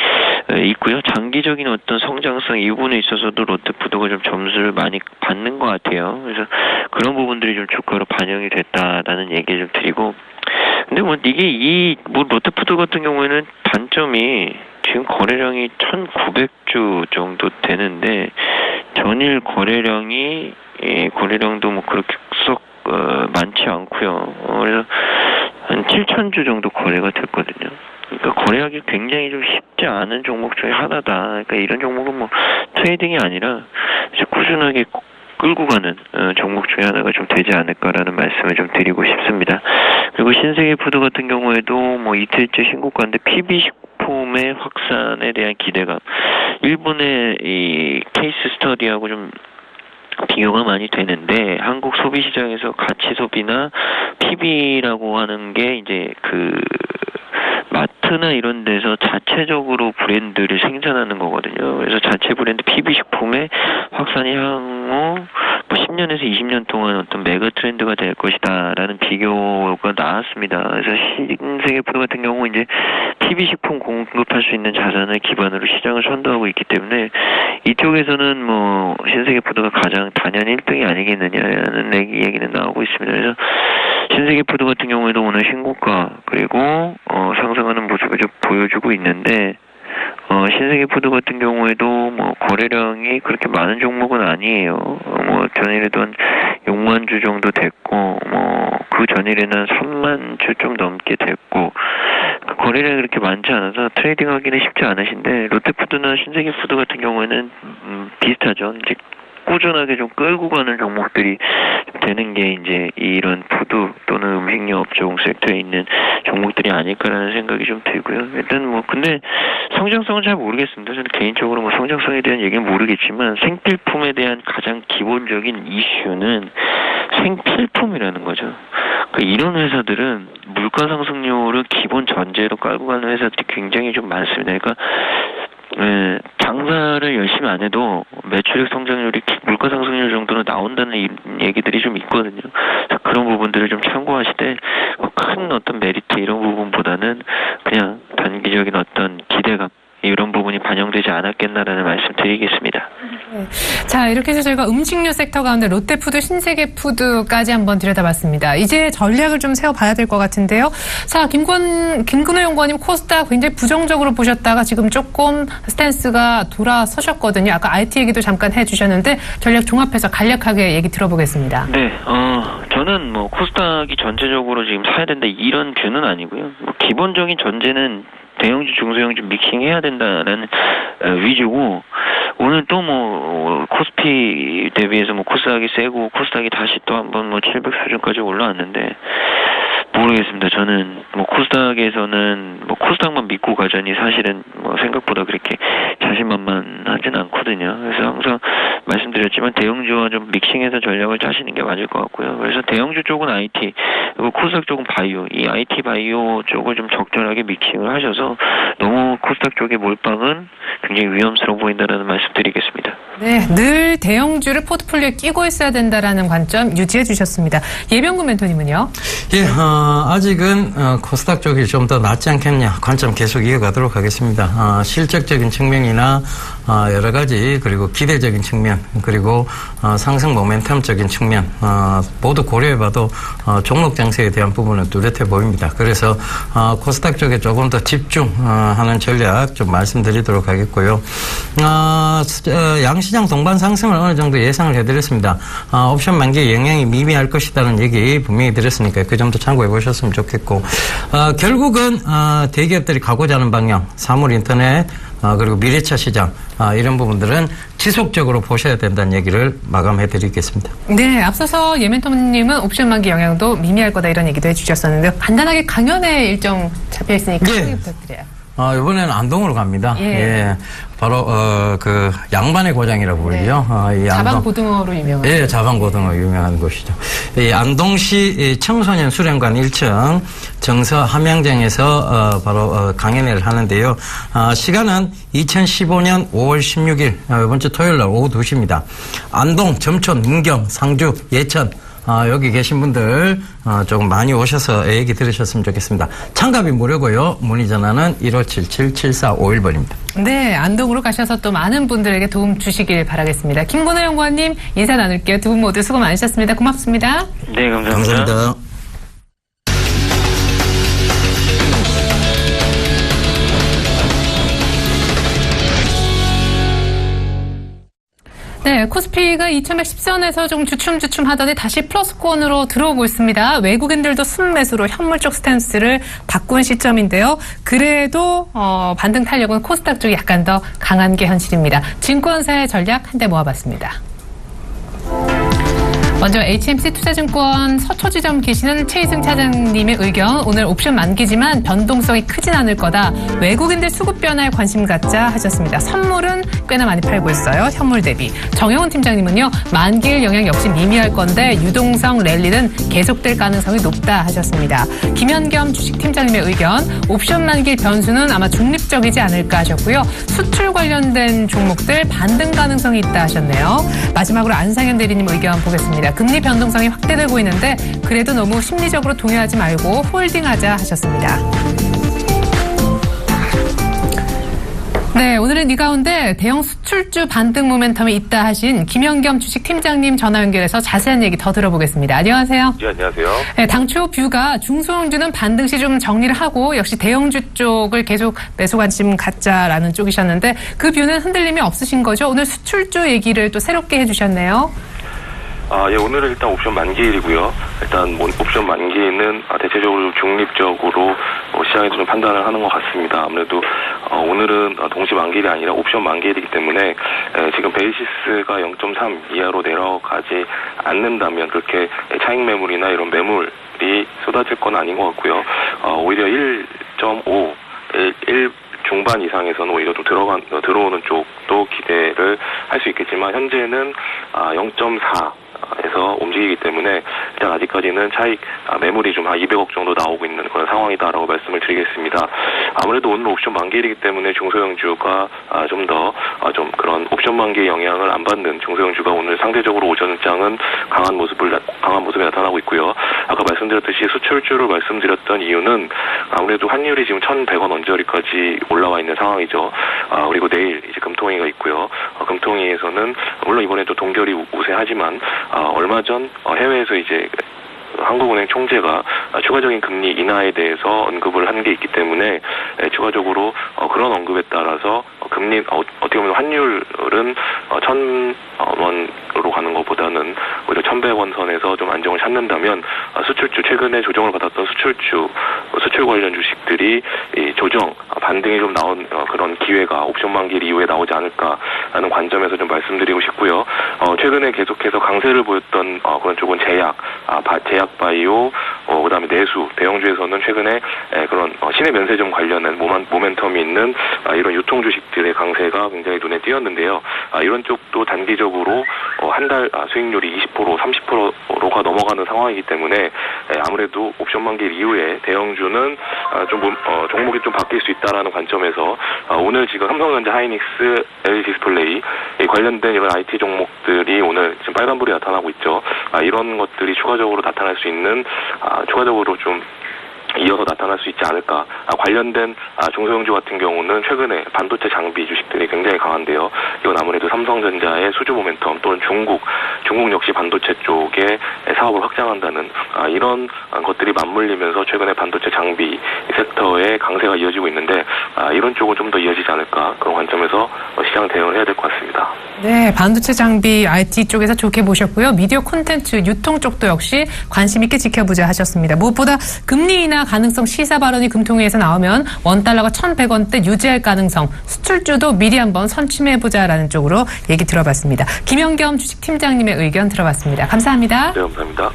있고요. 장기적인 어떤 성장성 이 부분에 있어서도 롯데푸드가 좀 점수를 많이 받는 것 같아요. 그래서 그런 부분들이 좀 주가로 반영이 됐다라는 얘기를 좀 드리고 근데 뭐 이게 뭐 롯데푸드 같은 경우에는 단점이 지금 거래량이 1,900주 정도 되는데 전일 거래량도 뭐 그렇게 썩 많지 않고요. 그래서 한 7,000주 정도 거래가 됐거든요. 그러니까 거래하기 굉장히 좀 쉽지 않은 종목 중에 하나다. 그러니까 이런 종목은 뭐 트레이딩이 아니라 꾸준하게 끌고 가는 종목 중에 하나가 좀 되지 않을까라는 말씀을 좀 드리고 싶습니다. 그리고 신세계푸드 같은 경우에도 뭐 이틀째 신고가인데 PB식품의 확산에 대한 기대감 일본의 이 케이스 스터디하고 좀 비교가 많이 되는데 한국 소비 시장에서 가치 소비나 PB라고 하는 게 이제 그 마트나 이런 데서 자체적으로 브랜드를 생산하는 거거든요. 그래서 자체 브랜드 PB 식품의 확산이 향후 10년에서 20년 동안 어떤 메가 트렌드가 될 것이다라는 비교가 나왔습니다. 그래서 신세계푸드 같은 경우 이제 PB 식품 공급할 수 있는 자산을 기반으로 시장을 선도하고 있기 때문에 이쪽에서는 뭐 신세계푸드가 가장 단연 1등이 아니겠느냐는 얘기는 나오고 있습니다. 그래서 신세계푸드 같은 경우에도 오늘 신고가 그리고 상승하는 모습을 좀 보여주고 있는데 신세계푸드 같은 경우에도 뭐 거래량이 그렇게 많은 종목은 아니에요. 뭐 전일에도 한 6만 주 정도 됐고 뭐 그 전일에는 한 3만 주 좀 넘게 됐고 거래량이 그렇게 많지 않아서 트레이딩하기는 쉽지 않으신데 롯데푸드나 신세계푸드 같은 경우에는 비슷하죠. 이제 꾸준하게 좀 끌고 가는 종목들이 되는 게 이제 이런 푸드 또는 음식료 업종 섹터에 있는 종목들이 아닐까라는 생각이 좀 들고요. 일단 뭐 근데 성장성은 잘 모르겠습니다. 저는 개인적으로 뭐 성장성에 대한 얘기는 모르겠지만 생필품에 대한 가장 기본적인 이슈는 생필품이라는 거죠. 이런 회사들은 물가 상승률을 기본 전제로 깔고 가는 회사들이 굉장히 좀 많습니다. 그러니까 장사를 열심히 안 해도 매출액 성장률이 물가 상승률 정도는 나온다는 얘기들이 좀 있거든요. 그런 부분들을 좀 참고하시되 큰 어떤 메리트 이런 부분보다는 그냥 단기적인 어떤 기대감 이런 부분이 반영되지 않았겠나라는 말씀 드리겠습니다. 네. 자, 이렇게 해서 저희가 음식료 섹터 가운데 롯데푸드, 신세계푸드까지 한번 들여다봤습니다. 이제 전략을 좀 세워봐야 될 것 같은데요. 자, 김근호 연구원님 코스닥 굉장히 부정적으로 보셨다가 지금 조금 스탠스가 돌아서셨거든요. 아까 IT 얘기도 잠깐 해주셨는데 전략 종합해서 간략하게 얘기 들어보겠습니다. 네, 저는 뭐 코스닥이 전체적으로 지금 사야 된다 이런 뷰는 아니고요. 뭐 기본적인 전제는 대형주, 중소형주 믹싱해야 된다라는 위주고 오늘 또 뭐 코스피 대비해서 뭐 코스닥이 세고 코스닥이 다시 또 한번 뭐 700 수준까지 올라왔는데 모르겠습니다. 저는 뭐 코스닥에서는 뭐 코스닥만 믿고 가자니 사실은 뭐 생각보다 그렇게 자신만만하진 않거든요. 그래서 항상 말씀드렸지만 대형주와 좀 믹싱해서 전략을 짜시는 게 맞을 것 같고요. 그래서 대형주 쪽은 IT 그리고 코스닥 쪽은 바이오 이 IT 바이오 쪽을 좀 적절하게 믹싱을 하셔서 너무 코스닥 쪽의 몰빵은 굉장히 위험스러워 보인다는 말씀드리겠습니다. 네, 늘 대형주를 포트폴리오에 끼고 있어야 된다라는 관점 유지해 주셨습니다. 예병구 멘토님은요? 예, 아직은 코스닥 쪽이 좀 더 낫지 않겠냐 관점 계속 이어가도록 하겠습니다. 실적적인 측면이나 여러 가지 그리고 기대적인 측면 그리고 상승 모멘텀적인 측면 모두 고려해봐도 종목 장세에 대한 부분은 뚜렷해 보입니다. 그래서 코스닥 쪽에 조금 더 집중하는 전략 좀 말씀드리도록 하겠고요. 양시장 동반 상승을 어느 정도 예상을 해드렸습니다. 옵션 만기에 영향이 미미할 것이라는 얘기 분명히 드렸으니까 그 점도 참고해 보셨으면 좋겠고 결국은 대기업들이 가고자 하는 방향 사물 인터넷 그리고 미래차 시장 이런 부분들은 지속적으로 보셔야 된다는 얘기를 마감해 드리겠습니다. 네, 앞서서 예멘토님은 옵션 만기 영향도 미미할 거다 이런 얘기도 해주셨었는데 간단하게 강연의 일정 잡혀 있으니까 네. 부탁드려요. 이번에는 안동으로 갑니다. 예. 바로 그 양반의 고장이라고 부르죠. 네. 이 자방 고등어로 유명한. 예, 자방 고등어 유명한 곳이죠. 이 안동시 청소년 수련관 1층 정서 함양장에서 바로 강연회를 하는데요. 시간은 2015년 5월 16일 이번 주 토요일 날 오후 2시입니다. 안동, 점촌, 문경, 상주, 예천 여기 계신 분들 조금 많이 오셔서 얘기 들으셨으면 좋겠습니다. 참가비 무료고요. 문의 전화는 1577-7451번입니다. 네, 안동으로 가셔서 또 많은 분들에게 도움 주시길 바라겠습니다. 김근호 연구원님 인사 나눌게요. 두 분 모두 수고 많으셨습니다. 고맙습니다. 네, 감사합니다. 감사합니다. 네, 코스피가 2110선에서 좀 주춤주춤 하더니 다시 플러스권으로 들어오고 있습니다. 외국인들도 순매수로 현물 쪽 스탠스를 바꾼 시점인데요. 그래도 반등 탄력은 코스닥 쪽이 약간 더 강한 게 현실입니다. 증권사의 전략 한 대 모아봤습니다. 먼저 HMC 투자증권 서초지점 계시는 최희승 차장님의 의견. 오늘 옵션 만기지만 변동성이 크진 않을 거다. 외국인들 수급 변화에 관심 갖자 하셨습니다. 선물은 꽤나 많이 팔고 있어요. 현물 대비. 정영훈 팀장님은요. 만기일 영향 역시 미미할 건데 유동성 랠리는 계속될 가능성이 높다 하셨습니다. 김현겸 주식팀장님의 의견. 옵션 만기일 변수는 아마 중립적이지 않을까 하셨고요. 수출 관련된 종목들 반등 가능성이 있다 하셨네요. 마지막으로 안상현 대리님 의견 보겠습니다. 금리 변동성이 확대되고 있는데 그래도 너무 심리적으로 동요하지 말고 홀딩하자 하셨습니다. 네, 오늘은 이 가운데 대형 수출주 반등 모멘텀이 있다 하신 김현겸 주식팀장님 전화 연결해서 자세한 얘기 더 들어보겠습니다. 안녕하세요. 네, 안녕하세요. 네, 당초 뷰가 중소형주는 반등 시 좀 정리를 하고 역시 대형주 쪽을 계속 매수 관심 갖자라는 쪽이셨는데 그 뷰는 흔들림이 없으신 거죠? 오늘 수출주 얘기를 또 새롭게 해주셨네요. 예, 오늘은 일단 옵션 만기일이고요. 일단 옵션 만기는 대체적으로 중립적으로 시장에서 좀 판단을 하는 것 같습니다. 아무래도 오늘은 동시 만기일이 아니라 옵션 만기일이기 때문에 지금 베이시스가 0.3 이하로 내려가지 않는다면 그렇게 차익 매물이나 이런 매물이 쏟아질 건 아닌 것 같고요. 오히려 1.5, 1 중반 이상에서는 오히려 좀 들어오는 쪽도 기대를 할 수 있겠지만 현재는 0.4에서 움직이기 때문에 일단 아직까지는 차익 매물이 좀 한 200억 정도 나오고 있는 그런 상황이다라고 말씀을 드리겠습니다. 아무래도 오늘 옵션 만기일이기 때문에 중소형주가 좀 더 좀 그런 옵션 만기의 영향을 안 받는 중소형주가 오늘 상대적으로 오전장은 강한 모습이 나타나고 있고요. 아까 말씀드렸듯이 수출주를 말씀드렸던 이유는 아무래도 환율이 지금 1,100원 언저리까지 올라와 있는 상황이죠. 그리고 내일 이제 금통위가 있고요. 금통위에서는 물론 이번에 또 동결이 우세하지만 얼마 전 해외에서 이제 한국은행 총재가 추가적인 금리 인하에 대해서 언급을 한 게 있기 때문에 추가적으로 그런 언급에 따라서 금리 어떻게 보면 환율은 1,000원으로 가는 것보다는 오히려 1,100원 선에서 좀 안정을 찾는다면 수출주 최근에 조정을 받았던 수출 관련 주식들이 이 조정 반등이 좀 나온 그런 기회가 옵션 만기일 이후에 나오지 않을까라는 관점에서 좀 말씀드리고 싶고요. 최근에 계속해서 강세를 보였던 그런 쪽은 제약 바이오, 그다음에 내수, 대형주에서는 최근에 그런 신의 면세점 관련한 모멘텀이 있는 이런 유통 주식들의 강세가 굉장히 눈에 띄었는데요. 이런 쪽도 단기적으로 한 달 수익률이 20%, 30%가 넘어가는 상황이기 때문에 아무래도 옵션 만기일 이후에 대형주는 좀 종목이 좀 바뀔 수 있다라는 관점에서 오늘 지금 삼성전자, 하이닉스, LG 디스플레이 관련된 이런 IT 종목들이 오늘 지금 빨간불이 나타나고 있죠. 이런 것들이 추가적으로 나타날 수 있는 추가적으로 좀 이어서 나타날 수 있지 않을까. 관련된 중소형주 같은 경우는 최근에 반도체 장비 주식들이 굉장히 강한데요. 이건 아무래도 삼성전자의 수주 모멘텀 또는 중국 역시 반도체 쪽에 사업을 확장한다는 이런 것들이 맞물리면서 최근에 반도체 장비 섹터의 강세가 이어지고 있는데 이런 쪽은 좀 더 이어지지 않을까. 그런 관점에서 시장 대응을 해야 될 것 같습니다. 네, 반도체 장비 IT 쪽에서 좋게 보셨고요. 미디어 콘텐츠 유통 쪽도 역시 관심 있게 지켜보자 하셨습니다. 무엇보다 금리 인하 가능성 시사 발언이 금통위에서 나오면 원달러가 1,100원대 유지할 가능성, 수출주도 미리 한번 선침해보자라는 쪽으로 얘기 들어봤습니다. 김현겸 주식팀장님의 의견 들어봤습니다. 감사합니다. 네, 감사합니다.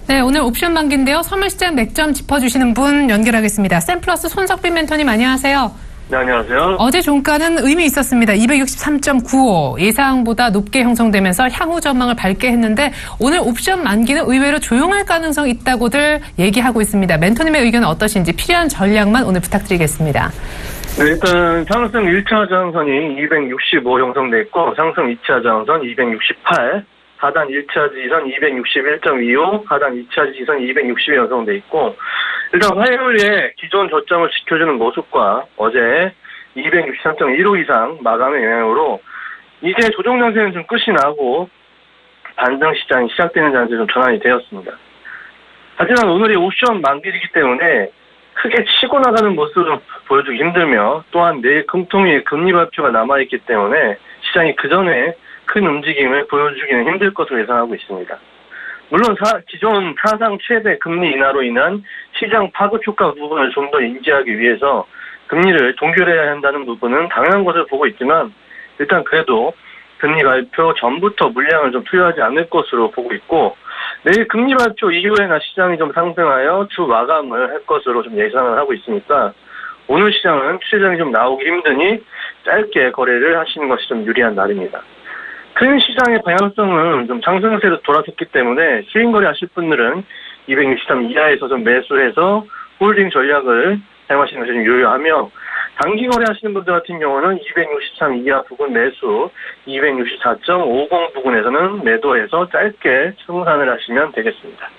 네, 오늘 옵션 만기인데요. 선물시장 맥점 짚어주시는 분 연결하겠습니다. 샘플러스 손석빈 멘토님 안녕하세요. 네, 안녕하세요. 어제 종가는 의미 있었습니다. 263.95 예상보다 높게 형성되면서 향후 전망을 밝게 했는데 오늘 옵션 만기는 의외로 조용할 가능성이 있다고들 얘기하고 있습니다. 멘토님의 의견은 어떠신지 필요한 전략만 오늘 부탁드리겠습니다. 네, 일단 상승 1차 저항선이 265 형성돼 있고 상승 2차 저항선 268, 하단 1차 지지선 261.25, 하단 2차 지지선 260이 형성돼 있고 일단 화요일에 기존 저점을 지켜주는 모습과 어제 263.15 이상 마감의 영향으로 이제 조정 장세는 좀 끝이 나고 반등 시장이 시작되는 장세 좀 전환이 되었습니다. 하지만 오늘이 옵션 만기이기 때문에 크게 치고 나가는 모습을 보여주기 힘들며 또한 내일 금통위의 금리 발표가 남아있기 때문에 시장이 그 전에 큰 움직임을 보여주기는 힘들 것으로 예상하고 있습니다. 물론 기존 사상 최대 금리 인하로 인한 시장 파급 효과 부분을 좀 더 인지하기 위해서 금리를 동결해야 한다는 부분은 당연한 것을 보고 있지만 일단 그래도 금리 발표 전부터 물량을 좀 투여하지 않을 것으로 보고 있고 내일 금리 발표 이후에나 시장이 좀 상승하여 주 마감을 할 것으로 좀 예상을 하고 있으니까 오늘 시장은 투자자이 좀 나오기 힘드니 짧게 거래를 하시는 것이 좀 유리한 날입니다. 큰 시장의 방향성은 좀 상승세로 돌아섰기 때문에 스윙 거래하실 분들은 263 이하에서 좀 매수해서 홀딩 전략을 사용하시는 것이 좀 유효하며 단기 거래하시는 분들 같은 경우는 263 이하 부근 매수, 264.50 부근에서는 매도해서 짧게 승산을 하시면 되겠습니다.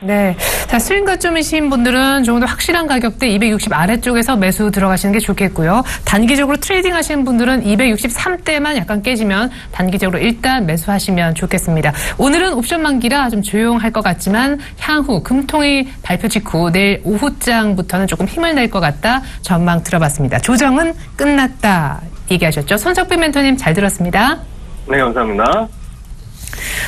네. 자, 스윙 가점이신 분들은 조금 더 확실한 가격대 260 아래쪽에서 매수 들어가시는 게 좋겠고요. 단기적으로 트레이딩 하시는 분들은 263대만 약간 깨지면 단기적으로 일단 매수하시면 좋겠습니다. 오늘은 옵션 만기라 좀 조용할 것 같지만 향후 금통위 발표 직후 내일 오후장부터는 조금 힘을 낼 것 같다 전망 들어봤습니다. 조정은 끝났다 얘기하셨죠. 손석빈 멘토님 잘 들었습니다. 네, 감사합니다.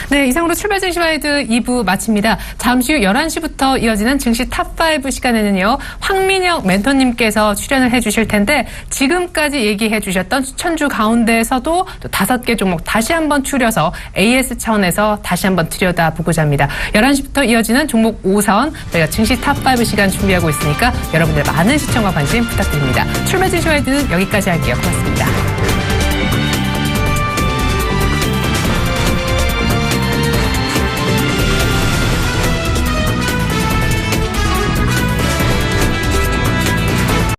네, 이상으로 출발 증시 와이드 2부 마칩니다. 잠시 후 11시부터 이어지는 증시 탑5 시간에는요. 황민혁 멘토님께서 출연을 해주실 텐데 지금까지 얘기해 주셨던 추천주 가운데에서도 또 5개 종목 다시 한번 추려서 AS 차원에서 다시 한번 들여다보고자 합니다. 11시부터 이어지는 종목 5선 저희가 증시 탑5 시간 준비하고 있으니까 여러분들 많은 시청과 관심 부탁드립니다. 출발 증시 와이드는 여기까지 할게요. 고맙습니다.